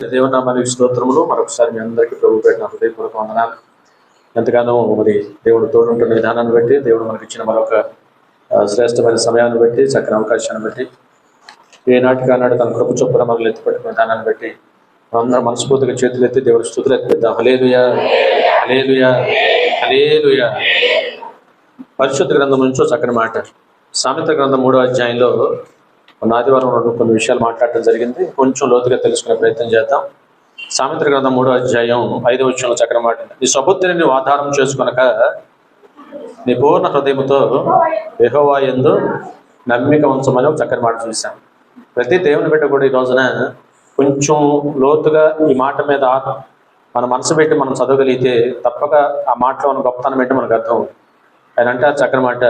దేవనామానికి స్తోత్రములు. మరొకసారి మీ అందరికీ ప్రభు పెట్టిన హృదయపూర్వక వందనాలు. ఎంతగానో మరి దేవుడు తోడుంటున్న విధానాన్ని బట్టి, దేవుడు మనకి ఇచ్చిన మరొక శ్రేష్టమైన సమయాన్ని బట్టి, చక్కని అవకాశాన్ని బట్టి, ఏనాటికి ఆనాడు తన కృప చొప్పున మనల్ని ఎత్తిపెట్టిన విధానాన్ని బట్టి అందరం మనస్ఫూర్తిగా చేతులు ఎత్తి దేవుడి స్తుతులు ఎత్తిద్దాం. హల్లెలూయా, హల్లెలూయా, హల్లెలూయా. పరిశుద్ధ గ్రంథం నుంచో చక్కని మాట. సామెత గ్రంథం 3వ అధ్యాయంలో ఆదివారం కొన్ని విషయాలు మాట్లాడటం జరిగింది. కొంచెం లోతుగా తెలుసుకునే ప్రయత్నం చేద్దాం. సామెత గ్రంథం 3వ అధ్యాయం 5వ వచనంలో చక్కని మాట. నీ సబుద్ధిని నువ్వు ఆధారం చేసుకొనక నీ పూర్ణ హృదయంతో యెహోవా యందు నమ్మిక ఉంచమని ఒక చక్కని మాట చూసాం. ప్రతి దేవుని బిడ్డ కూడా ఈ రోజున కొంచెం లోతుగా ఈ మాట మీద మన మనసు పెట్టి మనం చదవగలిగితే తప్పక ఆ మాటలో ఉన్న గొప్పతనం ఏంటో మనకు అర్థం. ఆయన అంటే చక్కని మాట,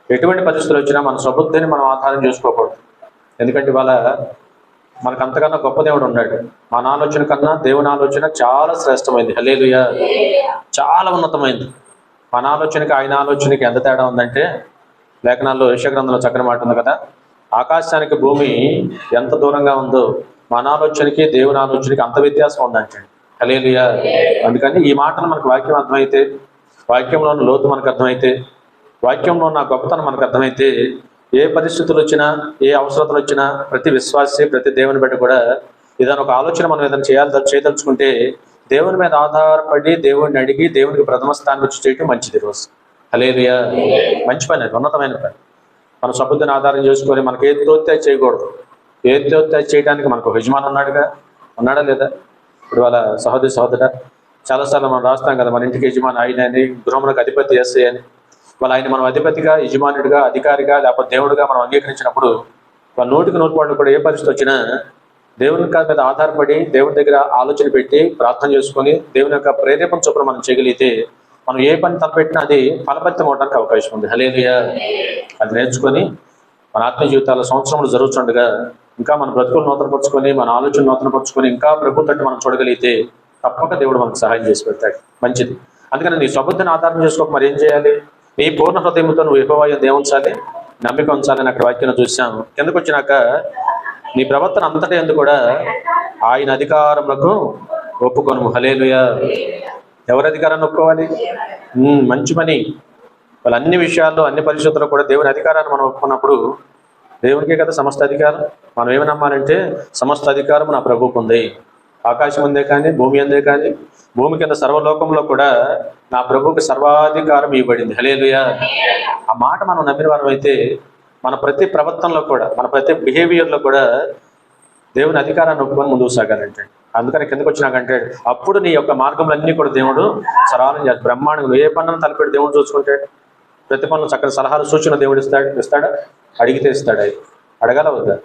ఎటువంటి పరిస్థితులు వచ్చినా మన సబుద్ధిని మనం ఆధారం చేసుకోకూడదు. ఎందుకంటే ఇవాళ మనకు అంతకన్నా గొప్ప దేవుడు ఉన్నాడు. మన ఆలోచన కన్నా దేవుని ఆలోచన చాలా శ్రేష్టమైంది. హల్లెలూయా, చాలా ఉన్నతమైంది. మన ఆలోచనకి ఆయన ఆలోచనకి ఎంత తేడా ఉందంటే, లేఖనాల్లో యెషయా గ్రంథంలో చక్కని మాట ఉంది కదా, ఆకాశానికి భూమి ఎంత దూరంగా ఉందో మన ఆలోచనకి దేవుని ఆలోచనకి అంత వ్యత్యాసం ఉందంటే. హల్లెలూయా. అందుకని ఈ మాటలు మనకు వాక్యం అర్థమైతే, వాక్యంలో ఉన్న లోతు మనకు అర్థమైతే, వాక్యంలో ఉన్న గొప్పతనం మనకు అర్థమైతే, ఏ పరిస్థితులు వచ్చినా, ఏ అవసరతలు వచ్చినా ప్రతి విశ్వాసి, ప్రతి దేవుని బిడ్డ కూడా ఏదైనా ఒక ఆలోచన మనం ఏదైనా చేయదలుచుకుంటే దేవుని మీద ఆధారపడి దేవుడిని అడిగి దేవునికి ప్రథమ స్థానం వచ్చి చేయటం మంచిది. రోజు హల్లెలూయా, మంచి పని, అది ఉన్నతమైన పని. మన సబుద్ధిని ఆధారం చేసుకొని మనకి ఏది తోస్తే చేయకూడదు. ఏది తోస్తే చేయడానికి మనకు యజమాని ఉన్నాడా లేదా? ఇప్పుడు వాళ్ళ సహోదర చాలాసార్లు మనం రాస్తాం కదా, మన ఇంటికి యజమాని ఆయన అని, గృహములకు అధిపతి ఎస్ఐ అని. వాళ్ళు ఆయన మనం అధిపతిగా, యజమానుడిగా, అధికారిగా, లేకపోతే దేవుడిగా మనం అంగీకరించినప్పుడు వాళ్ళ నోటికి నోటిపాటు కూడా ఏ పరిస్థితి వచ్చినా దేవుని మీద ఆధారపడి దేవుని దగ్గర ఆలోచన పెట్టి ప్రార్థన చేసుకొని దేవుని యొక్క ప్రేరేపణ చొప్పున మనం చేయగలిగితే మనం ఏ పని తలపెట్టినా అది ఫలభరితం అవడానికి అవకాశం ఉంది. హల్లెలూయా. అది నేర్చుకొని మన ఆత్మీయ జీవితాల సంవత్సరంలో జరుగుతుండగా ఇంకా మన బ్రతుకులు నూతనపరుచుకొని, మన ఆలోచన నూతనపరుచుకొని ఇంకా ప్రభు తట్టు మనం చూడగలిగితే తప్పక దేవుడు మనకు సహాయం చేసి పెడతాడు. మంచిది. అందుకని నీ సబుద్ధిని ఆధారం చేసుకోక మరి ఏం చేయాలి? నీ పూర్ణ హృదయంతో నువ్వు యెహోవా యందు ఏముంచాలి? నమ్మిక ఉంచాలని అక్కడ వాక్యం చూసాం. కిందకు వచ్చినాక నీ ప్రవర్తన అంతటి యందు కూడా ఆయన అధికారములకు ఒప్పుకొను. హల్లెలూయా. ఎవరి అధికారాన్ని ఒప్పుకోవాలి? మంచి పని. వాళ్ళ అన్ని విషయాల్లో, అన్ని పరిస్థితుల్లో కూడా దేవుని అధికారాన్ని మనం ఒప్పుకున్నప్పుడు దేవునికే కదా సమస్త అధికారం. మనం ఏమి నమ్మాలంటే సమస్త అధికారం నా ప్రభువుకు ఉంది. ఆకాశం ఉందే కానీ, భూమి అందే కానీ, భూమి కింద సర్వలోకంలో కూడా నా ప్రభువుకి సర్వాధికారం ఇవ్వబడింది. హల్లెలూయా. ఆ మాట మనం నమ్మిన వారం అయితే మన ప్రతి ప్రవర్తనలో కూడా, మన ప్రతి బిహేవియర్లో కూడా దేవుని అధికారాన్ని ఒప్పుకొని ముందుకు సాగాలంటే. అందుకని కిందకు వచ్చినాకంటే అప్పుడు నీ యొక్క మార్గములన్నీ కూడా దేవుడు సరళం చేస్తాడు. బ్రహ్మాండంగా ఏ పనులను తలపెట్టి దేవుడు చూసుకుంటాడు. ప్రతి పనులు చక్కని సలహాలు, సూచన దేవుడు ఇస్తాడా? అడిగితే ఇస్తాడు. అడగాల వద్దా?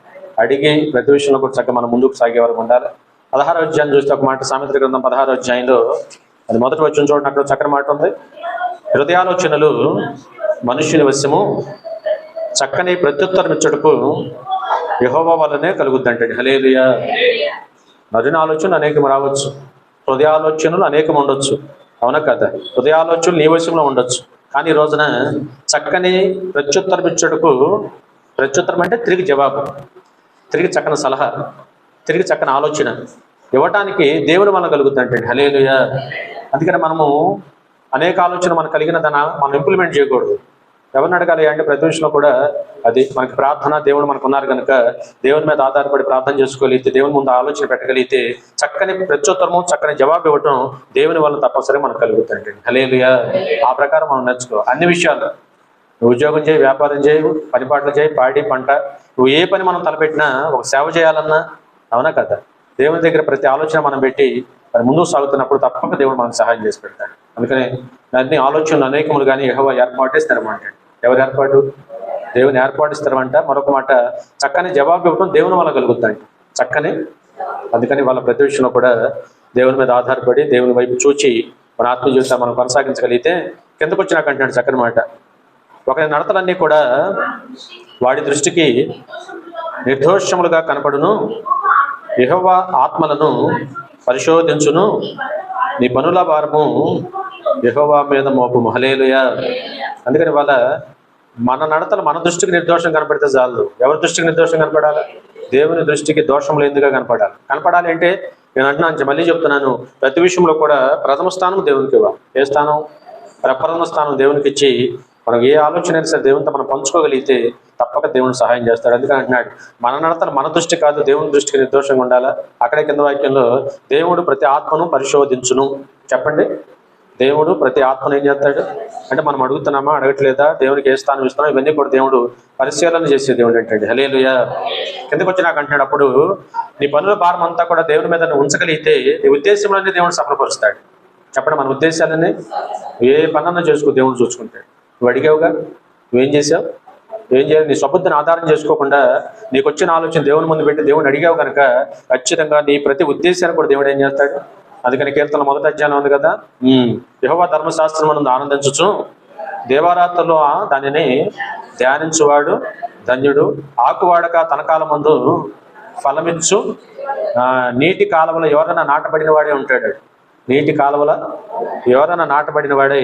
అడిగి ప్రతి విషయంలో కూడా చక్కగా మనం ముందుకు సాగే వరకు ఉండాలి. 16వ అధ్యాయం చూస్తే ఒక మాట, సామెత గ్రంథం 16వ అధ్యాయంలో అది మొదటి వచ్చిన చూడండి, అక్కడ చక్కని మాట ఉంది. హృదయాలోచనలు మనుష్యుని వశము, చక్కని ప్రత్యుత్తరం ఇచ్చటకు యెహోవా వల్లనే కలుగుద్ది అంటాడు. హల్లెలూయా. నరుని ఆలోచనలు అనేకం రావచ్చు, హృదయాలోచనలు అనేకం ఉండొచ్చు. అవునా కదా? హృదయాలోచనలు నీ వశంలో ఉండొచ్చు. కానీ ఈ రోజున చక్కని ప్రత్యుత్తరం ఇచ్చటకు, ప్రత్యుత్తరం అంటే తిరిగి జవాబు, తిరిగి చక్కని సలహా, తిరిగి చక్కని ఆలోచన ఇవ్వటానికి దేవుని వల్ల కలుగుద్ది అంటే. హల్లెలూయా. అందుకని మనము అనేక ఆలోచన మనకు కలిగిన దాన్ని మనం ఇంప్లిమెంట్ చేయకూడదు. ఎవరిని అడగాలి అంటే ప్రతి విషయంలో కూడా అది మనకి ప్రార్థన, దేవుడు మనకు ఉన్నారు కనుక దేవుని మీద ఆధారపడి ప్రార్థన చేసుకోగలిగితే, దేవుని ముందు ఆలోచన పెట్టగలిగితే చక్కని ప్రత్యుత్తరము, చక్కని జవాబు ఇవ్వటం దేవుని వల్ల తప్పనిసరిగా మనకు కలుగుతుంది. హల్లెలూయా. ఆ ప్రకారం మనం నేర్చుకో. అన్ని విషయాలు నువ్వు ఉద్యోగం చేయి, వ్యాపారం చేయి, పనిపాట్లు చేయి, పాడి పంట, నువ్వు ఏ పని మనం తలపెట్టినా, ఒక సేవ చేయాలన్నా, అవునా కదా, దేవుని దగ్గర ప్రతి ఆలోచన మనం పెట్టి మరి ముందుకు సాగుతున్నప్పుడు తప్పక దేవుడు మనకు సహాయం చేసి పెడతాడు. అందుకనే అన్ని ఆలోచనలు అనేకములు కానీ యెహోవా ఏర్పాటేస్తారమంట. ఎవరు ఏర్పాటు? దేవుని ఏర్పాటిస్తారమంట. మరొక మాట, చక్కని జవాబు ఇవ్వడం దేవుని వల్ల కలుగుతాయి. చక్కని. అందుకని వాళ్ళ ప్రతి విషయంలో కూడా దేవుని మీద ఆధారపడి దేవుని వైపు చూచి మన ఆత్మీయ జీవితాన్ని మనం కొనసాగించగలిగితే కిందకు వచ్చినాకంటున్నాడు చక్కని మాట. ఒక నడతలన్నీ కూడా వాడి దృష్టికి నిర్దోషములుగా కనపడును, యెహోవా ఆత్మలను పరిశోధించును, నీ పనుల భారము యెహోవా మీద మోపుము. హల్లెలూయా. అందుకని వాళ్ళ మన నడతలు మన దృష్టికి నిర్దోషం కనపడితే చాలు. ఎవరి దృష్టికి నిర్దోషం కనపడాలి? దేవుని దృష్టికి దోషం లేదుగా కనపడాలి. కనపడాలి అంటే నేను అంటున్నాను, మళ్ళీ చెప్తున్నాను, ప్రతి విషయంలో కూడా ప్రథమ స్థానం దేవునికి ఇవ్వాలి. ఏ స్థానం? ప్రప్రథమ స్థానం దేవునికి ఇచ్చి మనం ఏ ఆలోచన అయినా సరే దేవునితో మనం పంచుకోగలిగితే తప్పక దేవుని సహాయం చేస్తాడు. అందుకని అంటున్నాడు, మన నడతలు మన దృష్టి కాదు, దేవుని దృష్టికి నిర్దోషంగా ఉండాలా. అక్కడే కింద వాక్యంలో దేవుడు ప్రతి ఆత్మను పరిశోధించును. చెప్పండి, దేవుడు ప్రతి ఆత్మను ఏం చేస్తాడు అంటే, మనం అడుగుతున్నామా అడగట్లేదా, దేవునికి ఏ స్థానం ఇస్తున్నాం, ఇవన్నీ కూడా దేవుడు పరిశీలన చేసే దేవుడు ఏంటండి. హల్లెలూయా. కిందకు వచ్చి నాకు అంటున్నాడు, అప్పుడు నీ పనుల భారం అంతా కూడా దేవుని మీద నువ్వు ఉంచగలిగితే నీ ఉద్దేశంలోనే దేవుడు సఫలపరుస్తాడు. చెప్పండి, మన ఉద్దేశాలన్నీ ఏ పనన్నా చేసుకో, దేవుడు చూసుకుంటాడు. నువ్వు అడిగావుగా, నువ్వేం చేసావు, ఏం చేయాలి? నీ స్వబుద్ధిని ఆధారం చేసుకోకుండా నీకు వచ్చిన ఆలోచన దేవుని ముందు పెట్టి దేవుని అడిగావు కనుక ఖచ్చితంగా నీ ప్రతి ఉద్దేశాన్ని కూడా దేవుడు ఏం చేస్తాడు. అందుకని కీర్తన 1వ అధ్యాయం ఉంది కదా, యెహోవా ధర్మశాస్త్రం నందు ఆనందించుచు దేవారాత్రులు దానిని ధ్యానించువాడు ధన్యుడు. ఆకువాడక తన కాలమందు ఫలమిచ్చు నీటి కాలువలో ఎవరైనా నాటబడిన వాడే ఉంటాడు. నీటి కాలువల ఎవరైనా నాటబడిన వాడే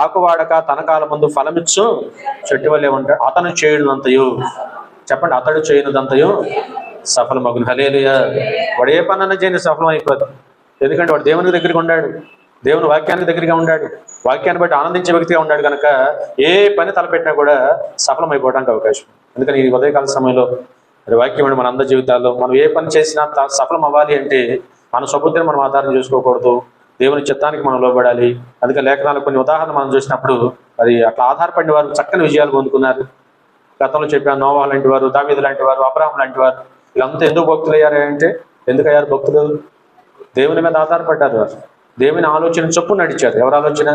ఆకువాడక తన కాలమందు ఫలమిచ్చు చెట్టు వల్లే ఉంటాడు. అతను చేయనుదంతయు, చెప్పండి, అతడు చేయనుదంతయు సఫలమగును. హల్లెలూయా. వాడు ఏ పనన్నా చేయని సఫలం అయిపోదు. ఎందుకంటే వాడు దేవుని దగ్గరికి ఉన్నాడు, దేవుని వాక్యానికి దగ్గరగా ఉన్నాడు, వాక్యాన్ని బట్టి ఆనందించే వ్యక్తిగా ఉన్నాడు కనుక ఏ పని తలపెట్టినా కూడా సఫలం అయిపోవడానికి అవకాశం. అందుకని ఈ ఉదయకాల సమయంలో మరి వాక్యం మన అందరి జీవితాల్లో మనం ఏ పని చేసినా సఫలం అవ్వాలి అంటే మన స్వబుద్ధిని మనం ఆధారం చేసుకోకూడదు, దేవుని చిత్తానికి మనం లోబడాలి. అందుకే లేఖనాలు కొన్ని ఉదాహరణలు మనం చూసినప్పుడు మరి అట్లా ఆధారపడిన వారు చక్కని విజయాలు పొందుకున్నారు. గతంలో చెప్పాను, నోవా లాంటి వారు, దావీదు లాంటి వారు, అబ్రహాం లాంటి వారు, వీళ్ళంతా ఎందుకు భక్తులు అయ్యారు అంటే, ఎందుకు అయ్యారు భక్తులు? దేవుని మీద ఆధారపడ్డారు. వారు దేవుని ఆలోచన చొప్పున నడిచారు. ఎవరి ఆలోచన?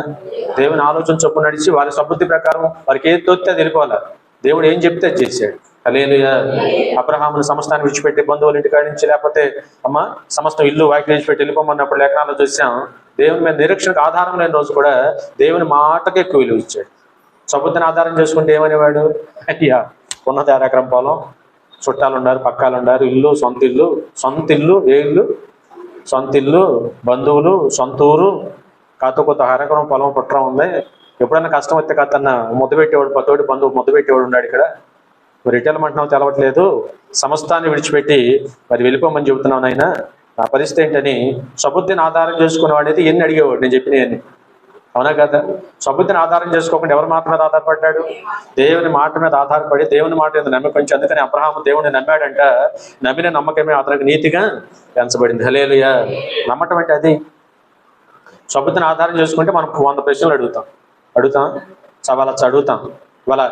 దేవుని ఆలోచన చొప్పున నడిచి వారి సబుద్ధి ప్రకారం వారికి ఏది తోస్తే అది వెళ్ళిపోవాలి. దేవుడు ఏం చెప్తే అది చేశాడు. హల్లెలూయా. అబ్రహామును సమస్తాన్ని విడిచిపెట్టి బంధువుల ఇంటికాడి నుంచి, లేకపోతే సమస్తం ఇల్లు వాకిలి విడిచిపెట్టి వెళ్ళిపోమన్నప్పుడు లేఖనాల్లో చూసాం, దేవుని మీద నిరీక్షణకు ఆధారం లేని రోజు కూడా దేవుని మాటకి ఎక్కువ విలువ ఇచ్చాడు. సబుద్ధిని ఆధారం చేసుకుంటే ఏమనేవాడు? అయ్యా, ఉన్నది 6 ఎకరం పొలం, చుట్టాలు ఉన్నారు, పక్కాలు ఉన్నారు, ఇల్లు, సొంత ఇల్లు, ఏ ఇల్లు? సొంత ఇల్లు, బంధువులు, సొంత ఊరు, కాతో కొత్త 6 ఎకరం పొలం పుట్ర ఉంది. ఎప్పుడన్నా కష్టం వస్తే కాదన్న ముద్ద పెట్టేవాడు, తోటి బంధువు ముద్ద పెట్టేవాడు ఉన్నాడు. ఇక్కడ మరి రిటైర్మెంట్ తెలవట్లేదు, సమస్తాన్ని విడిచిపెట్టి మరి వెళ్ళిపోమని చెబుతున్నాను ఆయన, నా పరిస్థితి ఏంటని సబుద్ధిని ఆధారం చేసుకునేవాడు అయితే ఎన్ని అడిగేవాడు. నేను చెప్పిన అవునా కదా? సబుద్ధిని ఆధారం చేసుకోకుండా ఎవరి మాట మీద ఆధారపడ్డాడు? దేవుని మాట మీద ఆధారపడి దేవుని మాట మీద నమ్మకం. అందుకని అబ్రహాము దేవుడిని నమ్మాడంట, నమ్మిన నమ్మకమే అతనికి నీతిగా ఎంచబడింది. హల్లెలూయా. నమ్మటం అంటే అది. సబుద్ధిని ఆధారం చేసుకుంటే మనం 100 ప్రశ్నలు అడుగుతాం, సవాలచ్చు అడుగుతాం. వాళ్ళ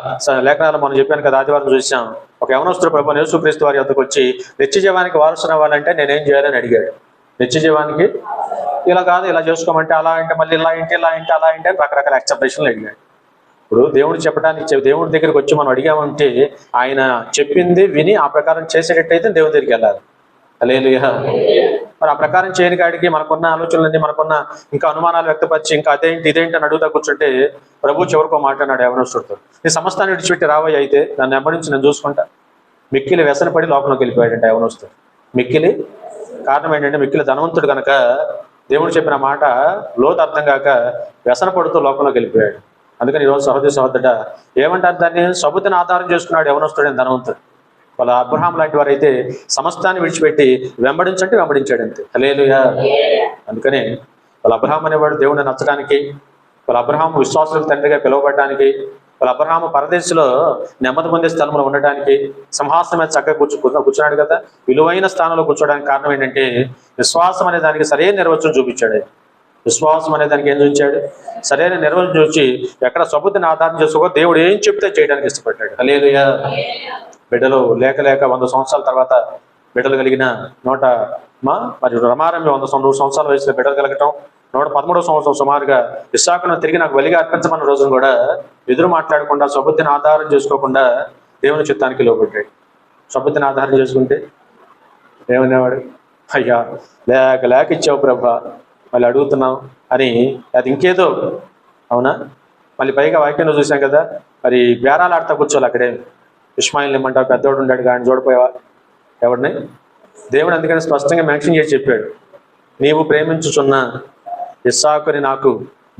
లేఖనాలు మనం చెప్పాను కదా, ఆదివారం చూసాం. ఒక యవనస్తుడు ప్రభువైన యేసుక్రీస్తు వారి వద్దకు వచ్చి నిత్య జీవానికి వారసుని అవ్వాలంటే నేనేం చేయాలని అడిగాడు. నిత్య జీవానికి ఇలా కాదు, ఇలా చేసుకోమంటే, అలా అంటే, మళ్ళీ ఇలా ఏంటి, ఇలా ఏంటి, అలా ఏంటి అని రకరకాల ఎక్స్ప్రెషన్లు అడిగాడు. ఇప్పుడు దేవుడు చెప్పడానికి దేవుడి దగ్గరికి వచ్చి మనం అడిగామంటే ఆయన చెప్పింది విని ఆ ప్రకారం చేసేటట్టయితే దేవుడి దగ్గరికి వెళ్ళాలి. హల్లెలూయా. మరి ఆ ప్రకారం చేయని కాడికి మనకున్న ఆలోచనలన్నీ, మనకున్న ఇంకా అనుమానాలు వ్యక్తపరిచి ఇంకా అదేంటి ఇదేంటి అని అడుగుతా కూర్చుంటే ప్రభు చివరికో మాట్లాడాడు యవనస్తుడితో, నీ సమస్తాన్ని విడిచిపెట్టి రావయ్య, అయితే నన్ను వెంబడించి నేను చూసుకుంటా. మిక్కిలి వ్యసనపడి లోపలికి వెళ్ళిపోయాడంట యవనస్తుడు. మిక్కిలి కారణం ఏంటంటే, మిక్కిలి ధనవంతుడు కనుక దేవుడు చెప్పిన మాట లోతు అర్థం కాక వ్యసన పడుతూ లోకంలోకి వెళ్ళిపోయాడు. అందుకని ఈరోజు సహోదరుడా ఏమంటారు దాన్ని? సబుద్ధిని ఆధారం చేసుకున్నాడు యవనస్తుడైన ధనవంతుడు. వాళ్ళ అబ్రహాం లాంటి వారు అయితే సమస్తాన్ని విడిచిపెట్టి వెంబడించంటే వెంబడించాడు అంతే. హల్లెలూయా. అందుకనే వాళ్ళ అబ్రహాం అనేవాడు దేవుడిని నచ్చడానికి, వాళ్ళ అబ్రహాం విశ్వాసులకు తండ్రిగా పిలువబడడానికి, వాళ్ళ అబ్రహాము పరదేశంలో నెమ్మది పొందే స్థలంలో ఉండడానికి, సింహాసనం మీద చక్కగా కూర్చున్నాడు కదా, విలువైన స్థానంలో కూర్చోడానికి కారణం ఏంటంటే విశ్వాసం అనే దానికి సరైన నిర్వచనం చూపించాడు. విశ్వాసం అనే దానికి ఏం చూపించాడు? సరైన నిర్వచనం చూసి ఎక్కడ సబుద్ధిని ఆధారం చేసుకో దేవుడు ఏం చెప్తే చేయడానికి ఇష్టపడ్డాడు. హల్లెలూయా. బిడ్డలు లేక 100 సంవత్సరాల తర్వాత బిడ్డలు కలిగిన మరి రమారమ్య 100 సంవత్సరాల వయసులో బిడ్డలు కలగటం, 113వ సంవత్సరం సుమారుగా ఇస్సాకును తిరిగి నాకు బలిగా అర్పించమన్న రోజును కూడా ఎదురు మాట్లాడకుండా సబుద్ధిని ఆధారం చేసుకోకుండా దేవుని చిత్తానికి లోబడ్డాడు. సబుద్ధిని ఆధారం చేసుకుంటే ఏమనేవాడు? అయ్యా, లేక ఇచ్చావు ప్రభా, మళ్ళీ అడుగుతున్నావు అని అది ఇంకేదో. అవునా? మళ్ళీ పైగా వాక్యంలో చూసాం కదా, మరి బేరాలు ఆడుతా కూర్చోవాలి అక్కడే. ఇష్మాయిల్ని ఇమ్మంటావు, పెద్దోడు ఉండాడు కానీ చూడపోయావా ఎవరిని? దేవుడు అందుకని స్పష్టంగా మెన్షన్ చేసి చెప్పాడు, నీవు ప్రేమించుచున్న ఇస్సాకుని నాకు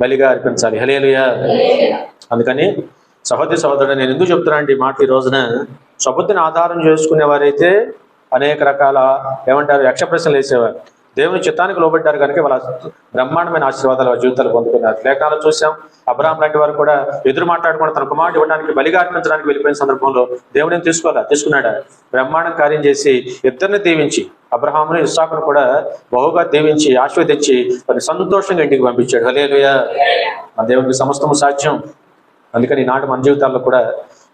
బలిగా అర్పించాలి. హల్లెలూయా. అందుకని సహోదరుడు నేను ఎందుకు చెప్తున్నా అంటే ఈ మాట ఈ రోజున, సబుద్ధిని ఆధారం చేసుకునేవారైతే అనేక రకాల యక్ష ప్రశ్నలు వేసేవారు. దేవుని చిత్తానికి లోబడ్డారు కనుక వాళ్ళ బ్రహ్మాండమైన ఆశీర్వాదాలు వాళ్ళ జీవితాలు పొందుకున్నారు. లేఖనాలు చూసాం, అబ్రహాం లాంటి వారు కూడా ఎదురు మాట్లాడకుండా తన కుమారుడు ఇవ్వడానికి బలిగా అర్పించడానికి వెళ్ళిపోయిన సందర్భంలో దేవుడిని తీసుకున్నాడా? బ్రహ్మాండం కార్యం చేసి ఇద్దరిని దీవించి, అబ్రహామును ఇస్సాకును కూడా బహుగా దీవించి ఆశీర్వదించి వారిని సంతోషంగా ఇంటికి పంపించాడు. హల్లెలూయా. మన దేవునికి సమస్తము సాధ్యం. అందుకని ఈనాటి మన జీవితాల్లో కూడా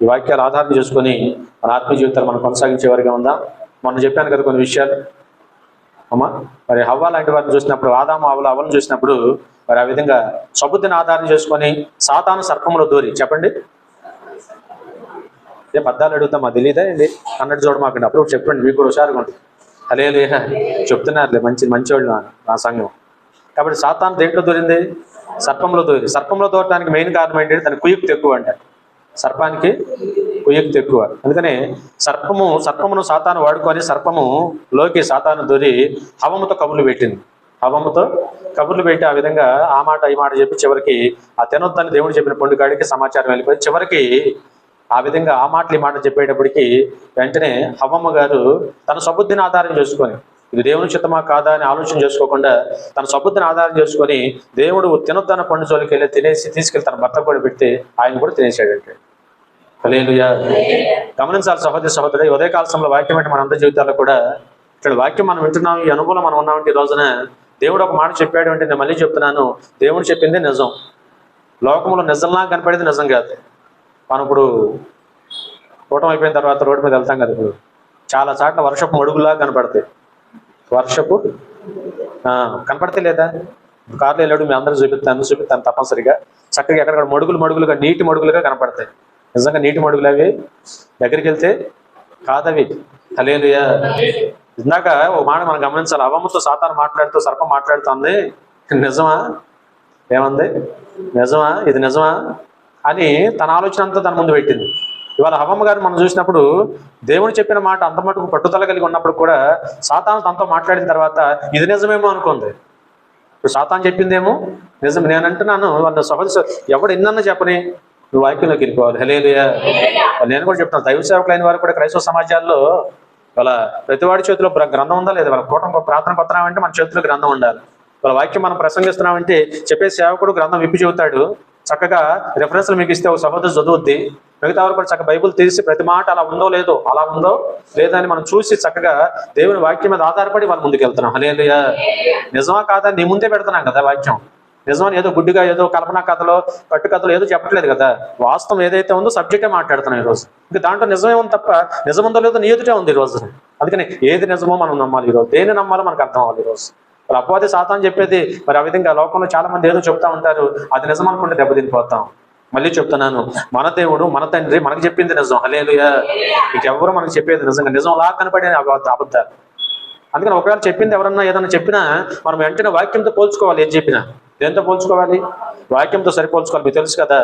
ఈ వాక్యాలు ఆధారం చేసుకొని మన ఆత్మీయ జీవితాలు మనం కొనసాగించే వారిగా ఉందాం. మొన్న చెప్పాను కదా కొన్ని విషయాలు అమ్మా. మరి హవ్వ లాంటి వారిని చూసినప్పుడు, ఆదాము అవలను చూసినప్పుడు మరి ఆ విధంగా సబుద్ధిని ఆధారం చేసుకొని సాతాను సర్పంలో దూరి, చెప్పండి ఏ పద్దాలు అడుగుతాం మా తెలియదా ఏంటి అన్నట్టు చూడమాకండి. అప్పుడు చెప్పండి, మీకు కూడా హుషారుగా ఉంటుంది. హల్లెలూయా చెప్తున్నారులే, మంచివాళ్ళు నా సంఘం. కాబట్టి సాతాను దేంట్లో దూరింది? సర్పంలో దూరి. సర్పంలో దూరడానికి మెయిన్ కారణం ఏంటంటే దాని కుయుక్తి ఎక్కువ అంట. సర్పానికి కుయుక్తి ఎక్కువ. అందుకనే సర్పమును సాతాను వాడుకొని సర్పములోకి సాతాను దూరి హవ్వముతో కబుర్లు పెట్టింది. హవ్వముతో కబుర్లు పెట్టి ఆ విధంగా ఆ మాట ఈ మాట చెప్పి చివరికి ఆ తినొద్దని దేవుడు చెప్పిన పండు కాడికి సమాచారం వెళ్ళిపోయి చివరికి ఆ విధంగా ఆ మాటలు ఈ మాట చెప్పేటప్పటికి వెంటనే హవ్వమ్మ గారు తన సబుద్ధిని ఆధారం చేసుకొని, ఇది దేవుని చిత్తమా కాదా అని ఆలోచన చేసుకోకుండా తన సబుద్ధిని ఆధారం చేసుకొని దేవుడు తినొద్దన్న పండు జోలికి వెళ్ళి తీసుకెళ్లి తన భర్త కూడా పెడితే ఆయన కూడా తినేసాడంటే. హల్లెలూయా. గమనించాలి సహోదరుడు, ఉదయకాల సమయంలో వాక్యం అంటే మనందరి జీవితాల్లో కూడా ఇక్కడ వాక్యం మనం వింటున్నాం, ఈ అనుభవం మనం ఉన్నామంటే ఈ రోజున దేవుడు ఒక మాట చెప్పాడు అంటే నేను మళ్ళీ చెప్తున్నాను, దేవుడు చెప్పింది నిజం. లోకంలో నిజంలా కనపడేది నిజం కాదు. మనం ఇప్పుడు కూటమి అయిపోయిన తర్వాత రోడ్డు మీద వెళ్తాం కదా, ఇప్పుడు చాలా చాట్ల వర్షపు మడుగులా కనపడతాయి. వర్షపు కనపడితే లేదా కార్లో వెళ్ళాడు, మీ అందరూ చూపిస్తాను తప్పనిసరిగా. చక్కగా ఎక్కడక్కడ మడుగులుగా నీటి మడుగులుగా కనపడతాయి. నిజంగా నీటి మడుగులు అవి దగ్గరికి వెళ్తే కాదవి. హల్లెలూయా. ఇందాక ఓ మాట మనం గమనించాలి, హవ్వతో సాతాను మాట్లాడుతూ సర్పం మాట్లాడుతుంది, నిజమా? ఏమంది? నిజమా? ఇది నిజమా అని తన ఆలోచన అంతా తన ముందు పెట్టింది. ఇవాళ హవ్వమ్మ గారు మనం చూసినప్పుడు దేవుడు చెప్పిన మాట అంత మటుకు పట్టుదల కలిగి ఉన్నప్పుడు కూడా సాతాను తనతో మాట్లాడిన తర్వాత ఇది నిజమేమో అనుకుంది. ఇప్పుడు సాతాను చెప్పిందేమో నిజం. నేను అంటున్నాను వాళ్ళ సహోదరు ఎవడు ఎన్నన్నా చెప్పని నువ్వు వాక్యంలోకి వెళ్ళిపోవాలి. హల్లెలూయా. నేను కూడా చెప్తాను, దైవ సేవకులైన వారు కూడా క్రైస్తవ సమాజాల్లో వాళ్ళ ప్రతివాడి చేతిలో గ్రంథం ఉందా లేదా? వాళ్ళ కూటమి ప్రార్థన పత్రం అంటే మన చేతిలో గ్రంథం ఉండాలి. వాళ్ళ వాక్యం మనం ప్రసంగిస్తున్నామంటే చెప్పే సేవకుడు గ్రంథం విప్పి చెబుతాడు, చక్కగా రెఫరెన్స్లు మీకు ఇస్తే ఒక సహోదరు చదువుద్ది, మిగతా వారు కూడా చక్కగా బైబుల్ తీసి ప్రతి మాట అలా ఉందో లేదో అని మనం చూసి చక్కగా దేవుని వాక్యం మీద ఆధారపడి వాళ్ళు ముందుకు వెళ్తున్నాం. హల్లెలూయా. నిజమా కాదా నీ ముందే పెడుతున్నాం కదా వాక్యం. నిజమని ఏదో గుడ్డిగా ఏదో కల్పనా కథలో కట్టుకథలో ఏదో చెప్పట్లేదు కదా. వాస్తవం ఏదైతే ఉందో సబ్జెక్టే మాట్లాడుతున్నాం ఈరోజు. ఇంకా దాంట్లో నిజమే ఉంది తప్ప నిజముందో లేదో నీ ఎదుటే ఉంది ఈరోజు. అందుకని ఏది నిజమో మనం నమ్మాలి ఈరోజు. దేన్ని నమ్మాలో మనకు అర్థం అవ్వాలి ఈరోజు. మరి అపవాది సాతాను చెప్పేది మరి ఆ విధంగా లోకంలో చాలా మంది ఏదో చెప్తా ఉంటారు, అది నిజం అనుకుంటే దెబ్బతినిపోతాం. మళ్ళీ చెప్తున్నాను, మన దేవుడు మన తండ్రి మనకు చెప్పింది నిజం. హల్లెలూయా. ఇంకెవరు మనకు చెప్పేది నిజంగా నిజంలా కనపడే అబద్ధాలు. అందుకని ఒకవేళ చెప్పింది ఎవరన్నా ఏదన్నా చెప్పినా మనం వెంటనే వాక్యంతో పోల్చుకోవాలి. ఏం చెప్పినా దేంతో పోల్చుకోవాలి? వాక్యంతో సరిపోల్చుకోవాలి. మీకు తెలుసు కదా,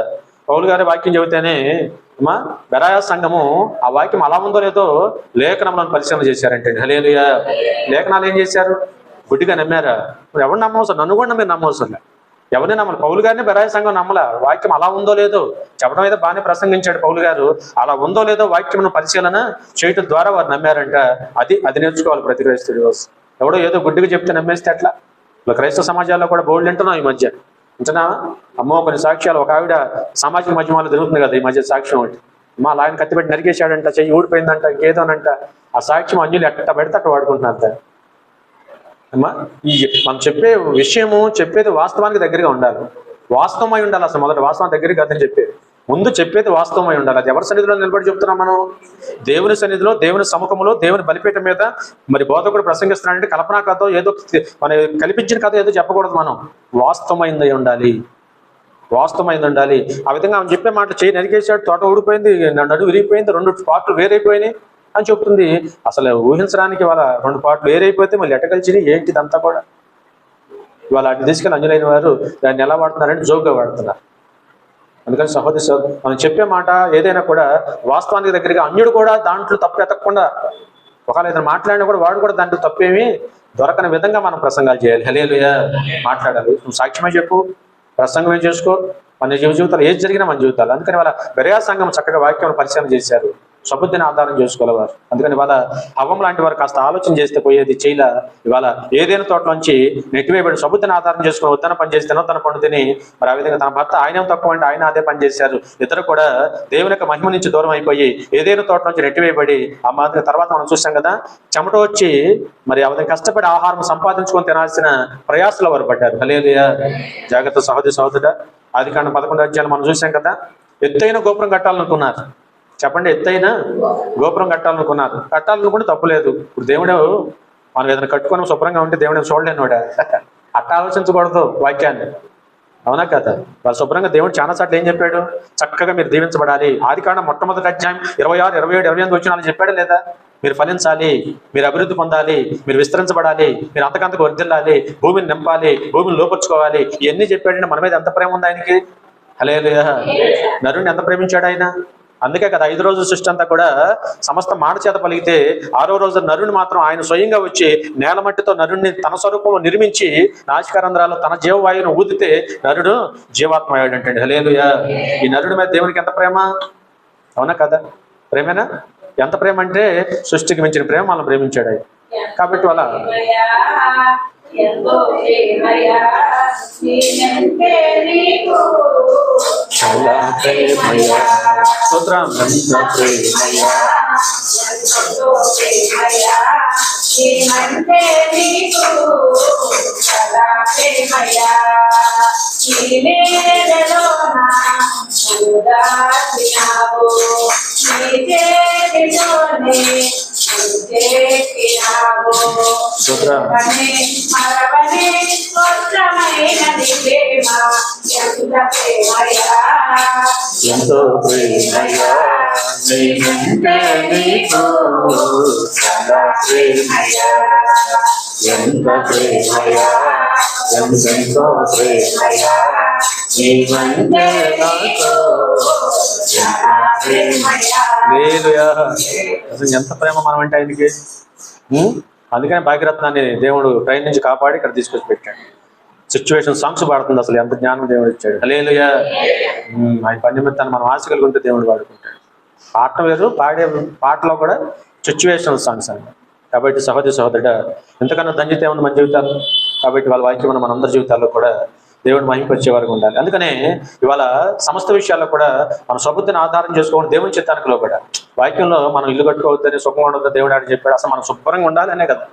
పౌలు గారి వాక్యం చెబితేనే అమ్మా బెరాయ సంఘము ఆ వాక్యం అలా ఉందో లేదో లేఖనంలో పరిశీలన చేశారంటే. హల్లెలూయా. లేఖనాలు ఏం చేశారు? గుడ్డిగా నమ్మారా? ఎవరు నమ్మవసరం, నన్ను కూడా మీరు నమ్మవసరం. ఎవరిని నమ్మాలి? పౌలు గారిని బెరాయ సంఘం నమ్మలా. వాక్యం అలా ఉందో లేదో చెప్పడం అయితే బాగానే ప్రసంగించాడు పౌలు గారు, అలా ఉందో లేదో వాక్యం పరిశీలన చేయటం ద్వారా వారు నమ్మారంట. అది నేర్చుకోవాలి ప్రతి క్రైస్తవుడు. ఎవడో ఏదో గుడ్డిగా చెప్తే నమ్మేస్తే ఎట్లా? ఇలా క్రైస్తవ సమాజాల్లో కూడా బోల్డ్ వింటున్నాం ఈ మధ్య. వింటున్నావా? అమ్మో కొన్ని సాక్ష్యాలు. ఒక ఆవిడ సామాజిక మాధ్యమాలు తిరుగుతుంది కదా ఈ మధ్య సాక్ష్యం ఒకటి, మా లాయన కత్తిపెట్టి నరికేశాడంట, చెయ్యి ఊడిపోయిందంట, ఇంకేదోనంట. ఆ సాక్ష్యం అంజులు ఎట్ట పెడితే అట్ట వాడుకుంటున్నారు. అమ్మా ఈ మనం చెప్పే విషయము చెప్పేది వాస్తవానికి దగ్గరగా ఉండాలి. వాస్తవమై ఉండాలి. అసలు మొదటి వాస్తవం దగ్గరికి అతను చెప్పేది ముందు చెప్పేది వాస్తవమై ఉండాలి. అది ఎవరి సన్నిధిలో నిలబడి చెప్తున్నాం మనం? దేవుని సన్నిధిలో, దేవుని సముఖంలో, దేవుని బలిపీఠం మీద మరి బోధకుడు ప్రసంగిస్తున్నాడంటే కల్పనా కథ ఏదో మన కల్పించిన కథ ఏదో చెప్పకూడదు. మనం వాస్తవమైంది ఉండాలి. ఆ విధంగా ఆమె చెప్పే మాట, చేయి నరికేశాడు, తోట ఊడిపోయింది, నడు విరిగిపోయింది, 2 పార్ట్లు వేరైపోయినాయి అని చెప్తుంది. అసలు ఊహించడానికి వాళ్ళ 2 పార్ట్లు వేరైపోతే మళ్ళీ ఎటకలిచినాయి ఏంటిదంతా కూడా. ఇవాళ అటు తీసుకెళ్ళి అంజులైన వారు దాన్ని ఎలా వాడుతున్నారంటే జోక్గా వాడుతున్నారు. అందుకని సహోదరి మనం చెప్పే మాట ఏదైనా కూడా వాస్తవానికి దగ్గరగా, అన్యుడు కూడా దాంట్లో తప్పు ఎతకకుండా, ఒకవేళ ఏదైనా మాట్లాడినా కూడా వాడు కూడా దాంట్లో తప్పేమి దొరకని విధంగా మనం ప్రసంగాలు చేయాలి. హల్లెలూయా. మాట్లాడాలి. నువ్వు సాక్ష్యమే చెప్పు, ప్రసంగమే చేసుకో. మన జీవితాలు ఏది జరిగినా మన జీవితాలు. అందుకని వాళ్ళ బెరాయ సంఘం చక్కగా వాక్యం పరిశీలన చేశారు. సబుద్ధిని ఆధారం చేసుకోలేవారు. అందుకని ఇవాళ హవ్వం లాంటి వారు కాస్త ఆలోచన చేస్తే పోయేది చేయల. ఇవాళ ఏదైనా తోటలోంచి నెట్టివేయబడి సబుద్ధిని ఆధారం చేసుకుని వద్దన పని చేసి తన పని తిని మరి ఆ విధంగా తన భర్త ఆయన తక్కువ అంటే ఆయన అదే పని చేశారు. ఇద్దరు కూడా దేవుని యొక్క మహిమ నుంచి దూరం అయిపోయి ఏదైనా తోటలోంచి నెట్టివేయబడి ఆ మాదిరి తర్వాత మనం చూసాం కదా, చెమట వచ్చి మరి ఆ విధంగా కష్టపడి ఆహారం సంపాదించుకొని తినాల్సిన ప్రయాసలో వారు పడ్డారు. హల్లెలూయా. జాగ్రత్త సహోదరుడా. ఆదికాండం 11వ అధ్యాయం మనం చూసాం కదా, ఎత్తైన గోపురం కట్టాలనుకున్నారు. చెప్పండి, ఎత్తైన గోపురం కట్టాలనుకుంటే తప్పులేదు. ఇప్పుడు దేవుడు మనం ఏదైనా కట్టుకొని శుభ్రంగా ఉంటే దేవుడు చూడలేనివాడా? అట్ట ఆలోచించకూడదు వాక్యాన్ని, అవునా కదా? వాళ్ళు శుభ్రంగా దేవుడు చాలా సార్లు ఏం చెప్పాడు? చక్కగా మీరు దీవించబడాలి. ఆదికాండం మొట్టమొదటి అధ్యాయం 26, 27, 28 వచ్చినాలని చెప్పాడు లేదా? మీరు ఫలించాలి, మీరు అభివృద్ధి పొందాలి, మీరు విస్తరించబడాలి, మీరు అంతకంతకు వర్ధిల్లాలి, భూమిని నింపాలి, భూమిని లోపరుచుకోవాలి. ఇవన్నీ చెప్పాడంటే మన మీద ఎంత ప్రేమ ఉంది ఆయనకి. హల్లెలూయా. నరుణ్ణి ఎంత ప్రేమించాడు ఆయన. అందుకే కదా 5 రోజుల సృష్టి అంతా కూడా సమస్త మాట చేత పలిగితే 6వ రోజు నరుని మాత్రం ఆయన స్వయంగా వచ్చి నేల మట్టితో నరుణ్ణి తన స్వరూపంలో నిర్మించి నాసికారంధ్రాలు తన జీవవాయువును ఊదితే నరుడు జీవాత్మ అయ్యాడంటండి. హల్లెలూయా. ఈ నరుడి మీద దేవునికి ఎంత ప్రేమ, అవునా కదా? ప్రేమేనా? ఎంత ప్రేమ అంటే సృష్టికి మించిన ప్రేమ మనం ప్రేమించాడు ఆయన. కాబట్టి వాళ్ళ స్తోత్రం. ఎంతో ప్రేమయా నీవంటే నీకు సదా ప్రేమయా, ఎంత ప్రేమయా ఎంతో ప్రేమయా నీవంటే నాకు హల్లెలూయా. అసలు ఎంత ప్రేమ మనం అంటే ఆయనకి. అందుకని భాగ్యరత్నాన్ని దేవుడు ట్రైన్ నుంచి కాపాడి ఇక్కడ తీసుకొచ్చి పెట్టాడు. సిచ్యువేషన్ సాంగ్స్ పాడుతుంది. అసలు ఎంత జ్ఞానం దేవుడు ఇచ్చాడు. హల్లెలూయా. ఆయన పని నిమిత్తాన్ని మనం ఆశ కలిగి ఉంటే దేవుడు వాడుకుంటాడు. పాట వేరు, పాడే పాటలో కూడా సిచ్యువేషన్ సాంగ్స్ అన్నమాట. కాబట్టి సహోదరుడా, ఎంతకన్నా ధన్యత ఏమన్నా మన జీవితాలు. కాబట్టి వాళ్ళ వాక్యం మన అందరి జీవితాల్లో కూడా దేవుడిని మహింపరిచే వారికి ఉండాలి. అందుకనే ఇవాళ సమస్త విషయాల్లో కూడా మన సబుద్ధిని ఆధారం చేసుకోవడం దేవుని చిత్తానికి లోబడాలి. వాక్యంలో మనం ఇల్లు కట్టుకోవద్దని, సుఖం ఉండొద్దని దేవుడు ఆడి చెప్పాడు. అసలు మనం శుభ్రంగా ఉండాలి అనే కదా.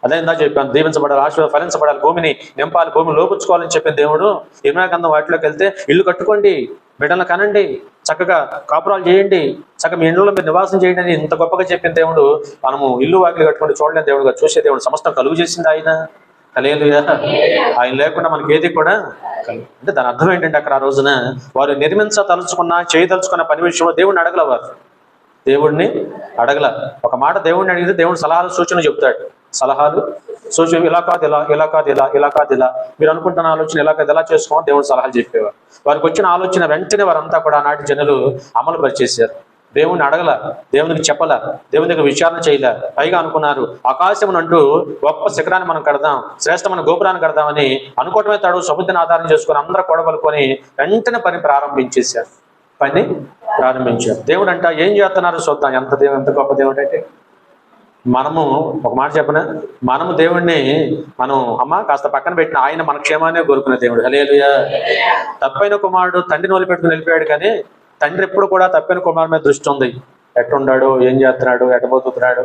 అదే ఇందా చెప్పాను, దీవించబడాలి, ఆశీర్వాద ఫలించబడాలి, భూమిని నింపాలి, భూమిని లోపుచ్చుకోవాలని చెప్పిన దేవుడు. ఇర్మియా వాటిలోకి వెళ్తే ఇల్లు కట్టుకోండి, బిడ్డలను కనండి, చక్కగా కాపురాలు చేయండి, చక్కగా మీ ఇంట్లో మీరు నివాసం చేయండి అని ఇంత గొప్పగా చెప్పిన దేవుడు మనము ఇల్లు వాకిలు కట్టుకుంటే చూడలేని దేవుడుగా చూసే దేవుడు. సమస్తం కలుగు చేసింది ఆయన. హల్లెలూయా. ఆయన లేకుండా మనకి ఏది కూడా అంటే దాని అర్థం ఏంటంటే అక్కడ ఆ రోజున వారు నిర్మించదలుచుకున్న చేయదలుచుకున్న పని విషయంలో దేవుడిని అడగలవారు. దేవుడిని అడగల. ఒక మాట దేవుడిని అడిగితే దేవుడు సలహాలు సూచనలు చెప్తాడు. సలహాలు సూచన, ఇలా కాదు ఇలా, ఇలా కాదు ఇలా, ఇలా కాదు ఇలా, మీరు అనుకుంటున్న ఆలోచన ఇలా కాదు ఇలా చేసుకోమని దేవుడు సలహాలు చెప్పేవారు. వారికి వచ్చిన ఆలోచన వెంటనే వారంతా కూడా ఆనాటి జనులు అమలు పరిచేశారు. దేవుని అడగల, దేవునికి చెప్పల, దేవుని దగ్గర విచారణ చేయలే. పైగా అనుకున్నారు ఆకాశమునంటూ గొప్ప శిఖరాన్ని మనం కడదాం, శ్రేష్టమైన గోపురాన్ని కడదామని అనుకోవటమే తాడు సముద్రాన్ని ఆధారం చేసుకొని అందరూ కొడవలుకొని వెంటనే పని ప్రారంభించేశారు. దేవుడు అంట ఏం చేస్తున్నారు చూద్దాం. ఎంత గొప్ప దేవుడు అంటే. మనము ఒక మాట చెప్పనా, మనము దేవుడిని అమ్మ కాస్త పక్కన పెట్టిన ఆయన మన క్షేమాన్ని కోరుకునే దేవుడు. హల్లెలూయా. తప్పైన కుమారుడు తండ్రిని వదిలిపెట్టుకుని వెళ్ళిపోయాడు, కానీ తండ్రి ఎప్పుడు కూడా తప్పైన కుమారుడు మీద దృష్టి ఉంది. ఎట్టున్నాడు, ఏం చేస్తున్నాడు, ఎట్టబోతున్నాడు,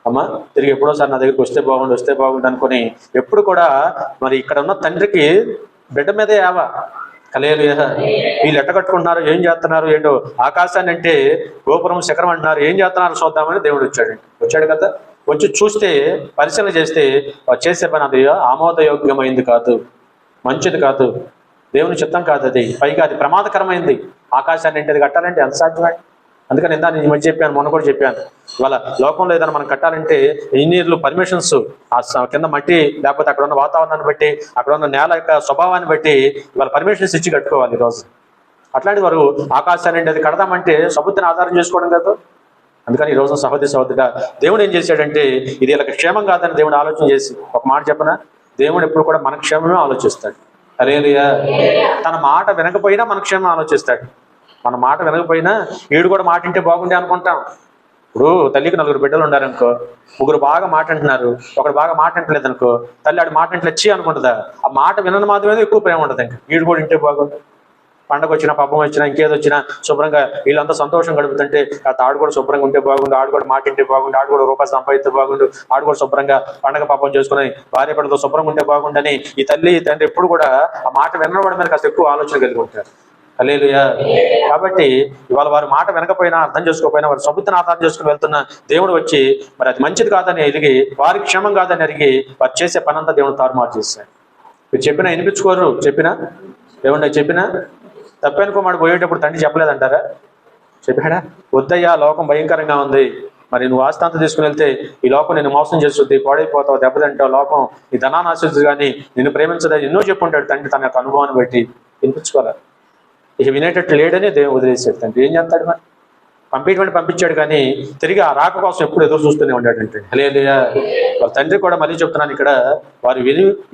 అమ్మ తిరిగి ఎప్పుడోసారి నా దగ్గరికి వస్తే బాగుండు అనుకుని ఎప్పుడు కూడా మరి ఇక్కడ ఉన్న తండ్రికి బిడ్డ మీదే యావ. హల్లెలూయా. వీళ్ళు ఎట్ట కట్టుకుంటున్నారు, ఏం చేస్తున్నారు, ఏంటో ఆకాశాన్ని అంటే గోపురం శిఖరం అంటున్నారు, ఏం చేస్తున్నారు చూద్దామని దేవుడు వచ్చాడు కదా. వచ్చి చూస్తే పరిశీలన చేస్తే చేసే పని అది ఆమోదయోగ్యమైంది కాదు, మంచిది కాదు, దేవుని చిత్తం కాదు అది. పైగా అది ప్రమాదకరమైంది. ఆకాశాన్ని అంటే అది కట్టాలంటే ఎంత సాధ్యమే. అందుకని నేను మధ్య చెప్పాను, మొన్న కూడా చెప్పాను, ఇవాళ లోకంలో ఏదైనా మనం కట్టాలంటే ఇంజనీర్లు పర్మిషన్స్ ఆ కింద మట్టి లేకపోతే అక్కడ ఉన్న వాతావరణాన్ని బట్టి, అక్కడ ఉన్న నేల యొక్క స్వభావాన్ని బట్టి ఇవాళ పర్మిషన్స్ ఇచ్చి కట్టుకోవాలి ఈరోజు. అట్లాంటి వారు ఆకాశాన్ని అది కడదామంటే సముద్రాన్ని ఆధారం చేసుకోవడం కదా. అందుకని ఈ రోజు సహోదరుడా, దేవుడు ఏం చేశాడంటే ఇది ఇలా క్షేమం కాదని దేవుడు ఆలోచన చేసి ఒక మాట చెప్పనా, దేవుడు ఎప్పుడు కూడా మన క్షేమమే ఆలోచిస్తాడు. హల్లెలూయా. తన మాట వినకపోయినా మన క్షేమం ఆలోచిస్తాడు. మన మాట వినకపోయినా వీడు కూడా మాట వింటే బాగుండే అనుకుంటాం. ఇప్పుడు తల్లికి 4 బిడ్డలు ఉన్నారనుకో, 3 బాగా మాట అంటున్నారు, ఒకడు బాగా మాట అంటలేదు అనుకో, తల్లి ఆడు మాట అంటే వచ్చి అనుకుంటుందా? ఆ మాట వినని మాత్రమే ఎక్కువ ప్రేమ ఉంటుంది. ఇంకా వీడు కూడా వింటే బాగుంది. పండగ వచ్చినా, పబ్బం వచ్చినా, ఇంకేది వచ్చినా శుభ్రంగా వీళ్ళంతా సంతోషం గడుపుతుంటే ఆడు కూడా శుభ్రంగా ఉంటే బాగుండు, ఆడు కూడా మాట ఇంటే బాగుండు, ఆడు కూడా రూపాయలు సంపాదిస్తే బాగుండు, ఆడు కూడా శుభ్రంగా పండగ పబ్బం చేసుకుని భార్య బిడ్డలతో శుభ్రంగా ఉంటే బాగుండని ఈ తల్లి ఈ తండ్రి ఎప్పుడు కూడా ఆ మాట వినడం మీద కాస్త ఎక్కువ ఆలోచన కలిగి ఉంటారు. హల్లెలూయా. కాబట్టి ఇవాళ వారి మాట వినకపోయినా, అర్థం చేసుకోకపోయినా, వారి సొమ్ముతిని ఆధారం చేసుకుని వెళ్తున్న దేవుడు వచ్చి మరి అది మంచిది కాదని ఎరిగి, వారికి క్షేమం కాదని ఎరిగి వారు చేసే పనంతా దేవుడు తారుమారు చేశాడు. మీరు చెప్పినా వినిపించుకోరు, చెప్పినా దేవుడు చెప్పినా తప్పనుకో మాట పోయేటప్పుడు తండ్రి చెప్పలేదంటారా? చెప్పాడా? వద్దయ్యా, లోకం భయంకరంగా ఉంది, మరి నువ్వు ఆస్తి అంతా తీసుకుని వెళ్తే ఈ లోకం నిన్ను మోసం చేస్తుంది, పాడైపోతావు, దెబ్బతింటావు, లోకం నీ ధనాన్ని ఆశిస్తుంది కానీ నిన్ను ప్రేమించదని ఎన్నో చెప్పుంటాడు తండ్రి తన యొక్క అనుభవాన్ని బట్టి. వినిపించుకోవాలి. ఇక వినేటట్టు లేడని దేవుడు వదిలేసాడు. తండ్రి ఏం చేస్తాడు? మరి పంపించాడు కానీ తిరిగి ఆ రాక కోసం ఎప్పుడు ఎదురు చూస్తూనే ఉన్నాడంటే. హల్లెలూయా. వాళ్ళ తండ్రి కూడా మళ్ళీ చెప్తున్నాను, ఇక్కడ వారు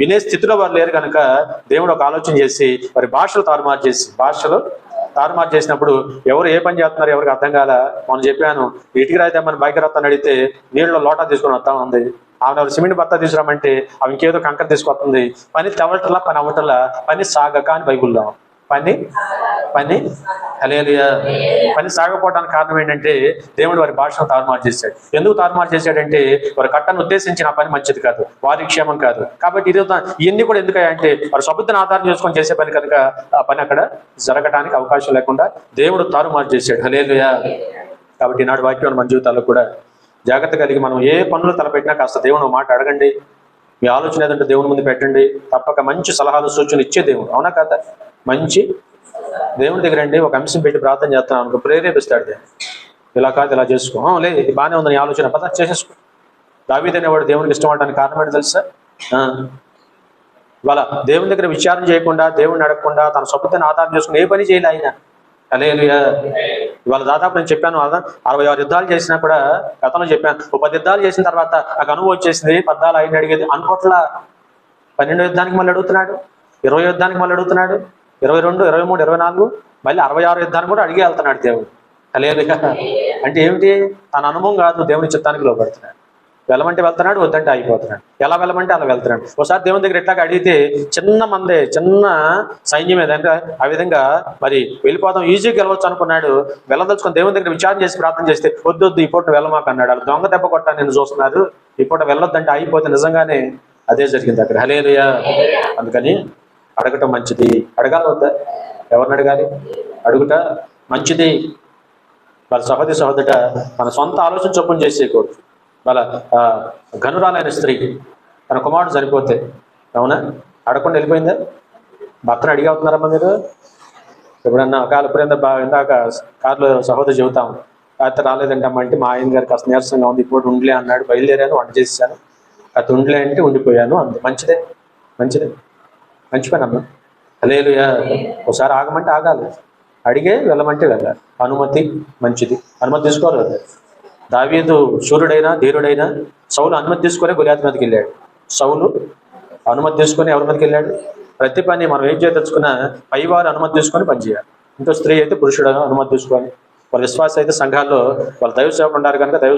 వినే స్థితిలో వారు లేరు కనుక దేవుడు ఒక ఆలోచన చేసి వారి భాషలు తారుమారు చేసినప్పుడు ఎవరు ఏ పని చేస్తున్నారు ఎవరికి అర్థం కాల. మనం చెప్పాను, ఇటుకి రాయితే మన భాగ్యరత్నాన్ని అడిగితే నీళ్ళలో లోటా తీసుకొని వస్తా ఉంది. ఆమె సిమెంట్ బత్తా తీసుకురామంటే అవి ఇంకేదో కంకర తీసుకొస్తుంది. పని తెవటల్లా పని అవ్వటల్లా, పని సాగక అని బైబుల్లో పని హల్లెలూయా. పని సాగపోవడానికి కారణం ఏంటంటే దేవుడు వారి భాషను తారుమారు చేశాడు. ఎందుకు తారుమారు చేశాడంటే వారి కట్టను ఉద్దేశించిన పని మంచిది కాదు, వారి క్షేమం కాదు. కాబట్టి ఇవన్నీ కూడా ఎందుకంటే వారి సొబుద్ధిని ఆధారం చేసుకొని చేసే పని కనుక ఆ పని అక్కడ జరగడానికి అవకాశం లేకుండా దేవుడు తారుమారు చేశాడు. హల్లెలూయా. కాబట్టి ఈనాడు వాక్యం మన జీవితాల్లో కూడా జాగ్రత్త కలిగి మనం ఏ పనులు తలపెట్టినా కాస్త దేవుడు మాట అడగండి. మీ ఆలోచన ఏదంటే దేవుని ముందు పెట్టండి. తప్పక మంచి సలహాలు సూచనలు ఇచ్చే దేవుడు, అవునా కదా? మంచి దేవుని దగ్గర అండి ఒక అంశం పెట్టి ప్రార్థన చేస్తున్నాను అనుకో, ప్రేరేపిస్తాడు దేవుడు. ఇలా కాదు, ఇలా చేసుకో, లేదు ఇది బాగానే ఉందని ఆలోచన పద చేసేసుకో. దావీదు అనేవాడు దేవునికి ఇష్టం అవడానికి కారణం ఏంటి తెలుసా? ఇవాళ దేవుని దగ్గర విచారణ చేయకుండా, దేవుడిని అడగకుండా, తన సొంతని ఆధారం చేసుకుని ఏ పని చేయలే ఆయన. హల్లెలూయా. ఇవాళ దాదాపు నేను చెప్పాను 66 యుద్ధాలు చేసినా కూడా, గతంలో చెప్పాను 10 యుద్ధాలు చేసిన తర్వాత నాకు అనుభవం వచ్చేసింది, 14 ఆయన అడిగేది అనుకోట్లా. 12 యుద్ధానికి మళ్ళీ అడుగుతున్నాడు, 20 యుద్ధానికి మళ్ళీ అడుగుతున్నాడు, 22, 23, 24 మళ్ళీ 66 యుద్ధాన్ని కూడా అడిగి వెళ్తున్నాడు దేవుడు. హల్లెలూయా. అంటే ఏమిటి? తన అనుభవం కాదు, దేవుని చిత్తానికి లోపడుతున్నాడు. వెళ్ళమంటే వెళ్తున్నాడు, వద్దంటే ఆగిపోతున్నాడు. ఎలా వెళ్ళమంటే అలా వెళ్తున్నాడు. ఒకసారి దేవుని దగ్గర ఎట్లాగా అడిగితే చిన్న సైన్యం ఏదంటే ఆ విధంగా మరి వెళ్ళిపోతాం, ఈజీగా వెళ్ళవచ్చు అనుకున్నాడు. వెళ్ళదలుచుకొని దేవుని దగ్గర విచారణ చేసి ప్రార్థన చేస్తే వద్దు ఈ పూట వెళ్ళమాక అన్నాడు. వాళ్ళు దొంగ దెబ్బ కొట్టాను నేను చూస్తున్నారు, ఈ పూట వెళ్ళొద్దంటే ఆగిపోతే నిజంగానే అదే జరిగింది అక్కడ. హల్లెలూయా. అందుకని అడగటం మంచిది. అడగాలి వద్దా? ఎవరిని అడగాలి? అడుగుట మంచిది. వాళ్ళ సహోదట తన సొంత ఆలోచన చొప్పున చేసేయకూడదు. వాళ్ళ ఘనురాలైన స్త్రీ తన కుమారుడు చనిపోతే, అవునా, అడగకుండా వెళ్ళిపోయిందా? భర్తను అడిగి అవుతున్నారమ్మా మీరు? ఎప్పుడన్నా ఇందాక కారులో సహోదరు చెబుతాం, రాత్రి రాలేదంటమ్మా అంటే మా ఆయన గారికి కాస్త నీరసంగా ఉంది, ఇప్పుడు ఉండలే అన్నాడు, బయలుదేరాను, వంట చేసేసాను, అది ఉండలే అంటే ఉండిపోయాను అంది. మంచిదే మంచి పని అమ్మా. హల్లెలూయా. ఒకసారి ఆగమంటే ఆగాలి, అడిగే వెళ్ళమంటే వెళ్ళాలి. అనుమతి మంచిది. అనుమతి తీసుకోవాలి కదా. దావీదు శూరుడైనా ధీరుడైనా సౌలు అనుమతి తీసుకొని గొలియాతు మీదకి వెళ్ళాడు. సౌలు అనుమతి తీసుకొని ఎవరి మీదకి వెళ్ళాడు? ప్రతి పని మనం ఏం చేయదలుచుకున్నా పైవారు అనుమతి తీసుకొని పనిచేయాలి. ఇంకో స్త్రీ అయితే పురుషుడు అనుమతి తీసుకొని, వాళ్ళ విశ్వాస అయితే సంఘాల్లో వాళ్ళ దైవ సేవకులు ఉన్నారు కనుక దైవ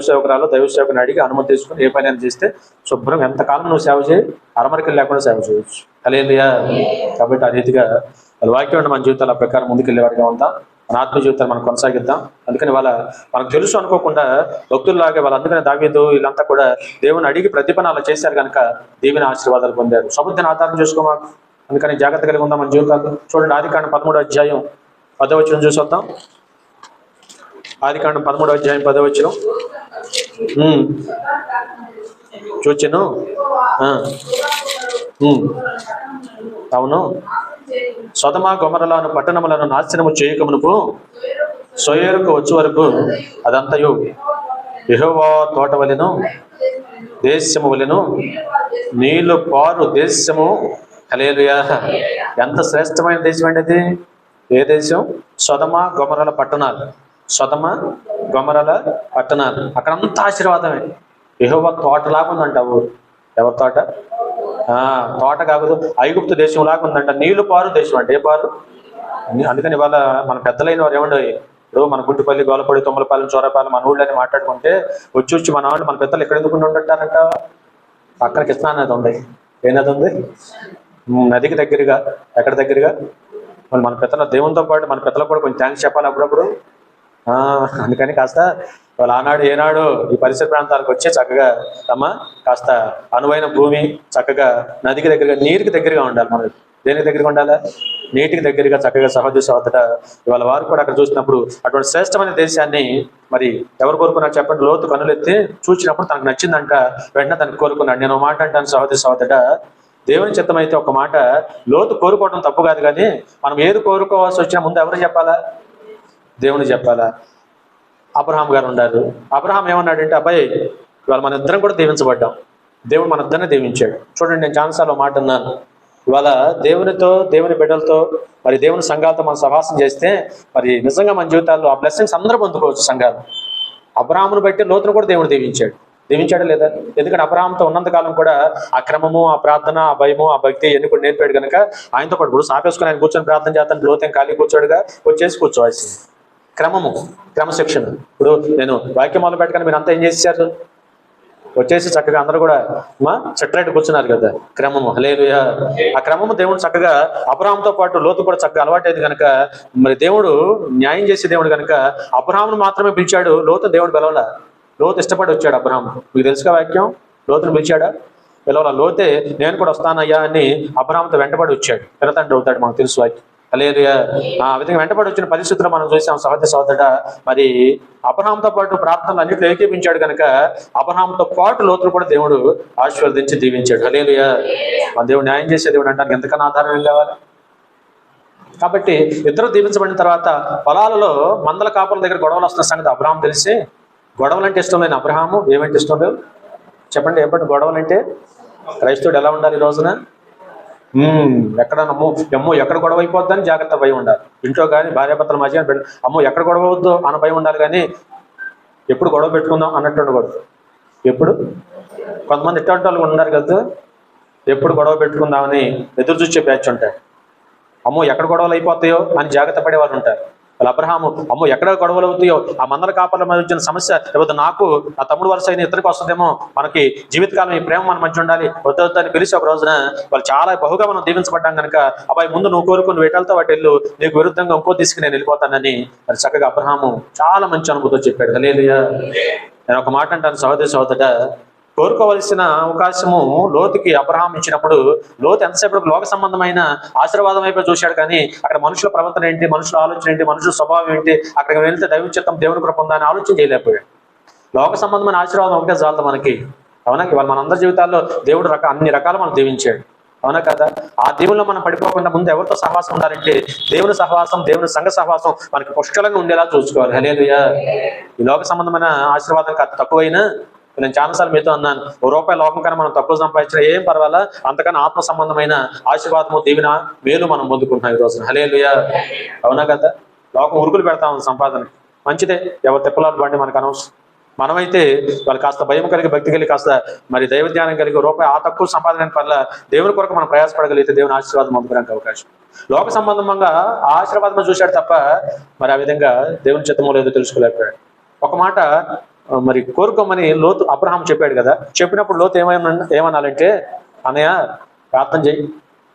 సేవకుని అడిగి అనుమతి తీసుకొని ఏ పని అని చేస్తే శుభ్రం ఎంతకాలం నువ్వు సేవ చేయి, అరమరికలు లేకుండా సేవ చేయవచ్చు. హల్లెలూయా. కాబట్టి ఆ రీతిగా వాళ్ళ వాక్యం మన జీవితాల ప్రకారం ముందుకెళ్ళేవాడిగా ఉందాం. మన ఆత్మ జీవితాన్ని మనం కొనసాగిద్దాం. అందుకని మనకు తెలుసు అనుకోకుండా భక్తుల్లాగా అందుకని దావీదు వీళ్ళంతా కూడా దేవుని అడిగి ప్రతి పని అలా చేశారు కనుక దీవెన ఆశీర్వాదాలు పొందారు. సముద్రాన్ని ఆధారం చేసుకోవాలి. అందుకని జాగ్రత్త కలిగి ఉందాం మన జీవితాలు. చూడండి, ఆదికాండం 13వ అధ్యాయం 10వ వచనం చూసొద్దాం. ఆదికాండం 13వ అధ్యాయం 10వ వచనం చూచెను. అవును, సొదొమ గొమొర్రాలను పట్టణములను నాశనము చేయకమునుపు సోయరుకు వచ్చే వరకు అదంతయు యెహోవా తోట వలెను దేశము వలెను నీళ్లు పారు దేశము. హల్లెలూయా. ఎంత శ్రేష్టమైన దేశం అండి అది. ఏ దేశం? సొదొమ గొమొర్రాల పట్టణాలు. అక్కడంతా ఆశీర్వాదమే. యెహోవా తోటలాగా ఉందంట ఊరు. ఎవరి తోట? తోట కాదు, ఐగుప్తు దేశం లాగా ఉందంట. నీళ్లు పారు దేశం అంటే ఏ పారు? అందుకని ఇవాళ మన పెద్దలైన వారు ఏమండి, ఇప్పుడు మన గుంటుపల్లి, గోలపల్లి, తుమ్మలపాలెం, చోరపాలెం మన ఊళ్ళని మాట్లాడుకుంటే వచ్చి మన వాళ్ళు మన పెద్దలు ఎక్కడ ఎందుకు ఉంటుంటారంట? పక్కన కృష్ణా నది ఉంది. ఏ నది ఉంది? నదికి దగ్గరగా. ఎక్కడ దగ్గరగా? మన పెద్దల దేవునితో పాటు మన పెద్దలకు కూడా కొంచెం థ్యాంక్స్ చెప్పాలి అప్పుడప్పుడు. అందుకని కాస్త వాళ్ళు ఆనాడు ఏనాడు ఈ పరిసర ప్రాంతాలకు వచ్చి చక్కగా కాస్త అనువైన భూమి, చక్కగా నదికి దగ్గరగా, నీరుకి దగ్గరగా ఉండాలి. మనం దేనికి దగ్గరగా ఉండాలా? నీటికి దగ్గరగా చక్కగా సహోదరి సహోదర ఇవాళ వారు కూడా అక్కడ చూసినప్పుడు అటువంటి శ్రేష్టమైన దేశాన్ని మరి ఎవరు కోరుకున్నారు చెప్పండి? లోతు కనులెత్తి చూసినప్పుడు తనకు నచ్చిందంట, వెంటనే తనకు కోరుకున్నాడు. నేను మాట అంటాను సహోదరి సహోదర, దేవుని చిత్తం అయితే ఒక మాట, లోతు కోరుకోవడం తప్పు కాదు, కానీ మనం ఏది కోరుకోవాల్సి వచ్చినా ముందు ఎవరు చెప్పాలా? దేవుని చెప్పాలా? అబ్రహాం గారు ఉన్నారు. అబ్రహాం ఏమన్నాడంటే, అబ్బాయి ఇవాళ మన ఇద్దరం కూడా దీవించబడ్డాం, దేవుడు మన ఇద్దరిని దీవించాడు. చూడండి, నేను చాలాసార్లు మాట అన్నాను, ఇవాళ దేవునితో, దేవుని బిడ్డలతో, మరి దేవుని సంఘాలతో మనం సహవాసం చేస్తే మరి నిజంగా మన జీవితాల్లో ఆ బ్లెస్సింగ్స్ అందరూ పొందుకోవచ్చు. సంఘాలు అబ్రహామును బట్టి లోతును కూడా దేవుడు దీవించాడా లేదా? ఎందుకంటే అబ్రహాంతో ఉన్నంతకాలం కూడా ఆ క్రమము, ఆ ప్రార్థన, ఆ భయము, ఆ భక్తి ఎన్ని కూడా నేర్పాడు కనుక ఆయనతో పాటు ఇప్పుడు సాపేసుకుని ఆయన కూర్చొని ప్రార్థన చేస్తాను, లోతేం ఖాళీ కూర్చోడుగా, వచ్చేసి కూర్చోవాల్సింది. క్రమము, క్రమశిక్షణ. ఇప్పుడు నేను వాక్యం మొదలు పెట్టగానే మీరు అంతా ఏం చేశారు? వచ్చేసి చక్కగా అందరూ కూడా సెటరేట్ కూర్చున్నారు కదా. క్రమము, హల్లెలూయా. ఆ క్రమము దేవుడు చక్కగా అబ్రహాంతో పాటు లోతు కూడా చక్కగా అలవాటైంది కనుక మరి దేవుడు న్యాయం చేసే దేవుడు కనుక అబ్రహామును మాత్రమే పిలిచాడు, లోతు దేవుడు పిలవలా. లోతు ఇష్టపడి వచ్చాడు అబ్రహాం. మీకు తెలుసుగా వాక్యం, లోతును పిలిచాడా? పిలవలా. లోతే నేను కూడా వస్తానయ్యా అని అబ్రహాంతో వెంటబడి వచ్చాడు. పిల్లతండ్రి అవుతాడు, మనకు తెలుసు వాక్యం. హల్లెలూయా. ఆ విధంగా వెంటబడి వచ్చిన పరిస్థితుల్లో మనం చూసాం సహోదరి సహోదర. మరి అబ్రహాంతో పాటు ప్రార్థనలు అన్నింటిలో ఏకీపించాడు కనుక అబ్రహాంతో పాటు లోతును కూడా దేవుడు ఆశీర్వదించి దీవించాడు. హల్లెలూయా. మన దేవుడు న్యాయం చేసే దేవుడు అంటానికి ఎంతకన్నా ఆధారం ఏం కావాలి? కాబట్టి ఇద్దరు దీవించబడిన తర్వాత పొలాలలో మందల కాపుల దగ్గర గొడవలు వస్తున్న సంగతి అబ్రహాం తెలిసి, గొడవలు అంటే ఇష్టం లేని అబ్రహాము ఏమంటే ఇష్టం లేదు చెప్పండి? ఎప్పటి గొడవలు అంటే క్రైస్తవుడు ఎలా ఉండాలి ఈ రోజున? ఎక్కడ అమ్మో ఎక్కడ గొడవ అయిపోద్దని జాగ్రత్త భయం ఉండాలి. ఇంట్లో కానీ భార్యాభర్తల మధ్య అమ్మో ఎక్కడ గొడవ అవద్దు అన్న భయం ఉండాలి, కానీ ఎప్పుడు గొడవ పెట్టుకుందాం అన్నట్టు ఉండకూడదు. ఎప్పుడు కొంతమంది ఇటువంటి వాళ్ళు ఉన్నారు కదా, ఎప్పుడు గొడవ పెట్టుకుందామని ఎదురు చూసే బ్యాచ్ ఉంటాయి. అమ్మో ఎక్కడ గొడవలు అయిపోతాయో అని జాగ్రత్త పడేవాళ్ళు ఉంటారు. వాళ్ళ అబ్రహాము అమ్మో ఎక్కడ గొడవలు అవుతాయో, ఆ మందల కాపర్ల మధ్య వచ్చిన సమస్య లేకపోతే నాకు ఆ తమ్ముడు వరుస అయిన ఇద్దరికి వస్తుందేమో, మనకి జీవితకాలం ఈ ప్రేమ మన మధ్య ఉండాలి వద్దని పిలిచి ఒక రోజున వాళ్ళు చాలా బహుగా మనం దీవించబడ్డాం కనుక, అబ్బాయి ముందు నువ్వు కోరుకుని వేటలతో వాటి వెళ్ళు, నీకు విరుద్ధంగా ఇంకో తీసుకుని నేను వెళ్ళిపోతానని మరి చక్కగా అబ్రహాము చాలా మంచి అనుభూతితో చెప్పాడు. హల్లెలూయా. నేను ఒక మాట అంటాను సహోదరి సహోదర, కోరుకోవలసిన అవకాశము లోతుకి అబ్రహాం ఇచ్చినప్పుడు లోతు ఎంతసేపు లోక సంబంధమైన ఆశీర్వాదం వైపు చూశాడు, కానీ అక్కడ మనుషుల ప్రవర్తన ఏంటి, మనుషుల ఆలోచన ఏంటి, మనుషుల స్వభావం ఏంటి, అక్కడికి వెళ్తే దైవ చిత్తం దేవుని కృప ఉందా అని ఆలోచన చేయలేకపోయాడు. లోక సంబంధమైన ఆశీర్వాదం ఒకటే చాలదు మనకి. అవునా? ఇవాళ మనందరి జీవితాల్లో దేవుడు అన్ని రకాలు మనం దీవించాడు. అవునా కదా? ఆ దేవుల్లో మనం పడిపోకుండా ముందు ఎవరితో సహవాసం ఉండాలంటే దేవుని సహవాసం, దేవుని సంఘ సహవాసం మనకి పుష్కలంగా ఉండేలా చూసుకోవాలి. హల్లెలూయా. ఈ లోక సంబంధమైన ఆశీర్వాదం కాస్త తక్కువైనా, నేను చాలాసార్లు మీతో అన్నాను, ₹1 లోకం కన్నా మనం తక్కువ సంపాదించినా ఏం పర్వాలా, అంతకన్నా ఆత్మ సంబంధమైన ఆశీర్వాదము, దీవెన, మేలు మనం పొందుకుంటున్నాం ఈ రోజున. హల్లెలూయా. అవునా కదా? లోకం ఉరుకులు పెడతా ఉంది సంపాదన, మంచిదే, ఎవరు తిప్పలాలు బండి మనకు అనవసరం. మనమైతే వాళ్ళు కాస్త భయం కలిగి, భక్తి కలిగి, కాస్త మరి దైవ ధ్యానం కలిగి రూపాయి ఆ తక్కువ సంపాదన పట్ల దేవుని కొరకు మనం ప్రయాసపడగలిగితే దేవుని ఆశీర్వాదం పొందుకోవడానికి అవకాశం. లోక సంబంధంగా ఆ ఆశీర్వాదం చూశాడు తప్ప మరి ఆ విధంగా దేవుని చిత్తమో లేదో తెలుసుకోలేకపోయాడు. ఒక మాట మరి కోరుకోమని లోతు అబ్రహాం చెప్పాడు కదా. చెప్పినప్పుడు లోతు ఏమనాలంటే, అన్నయ్య ప్రార్థన చేయి,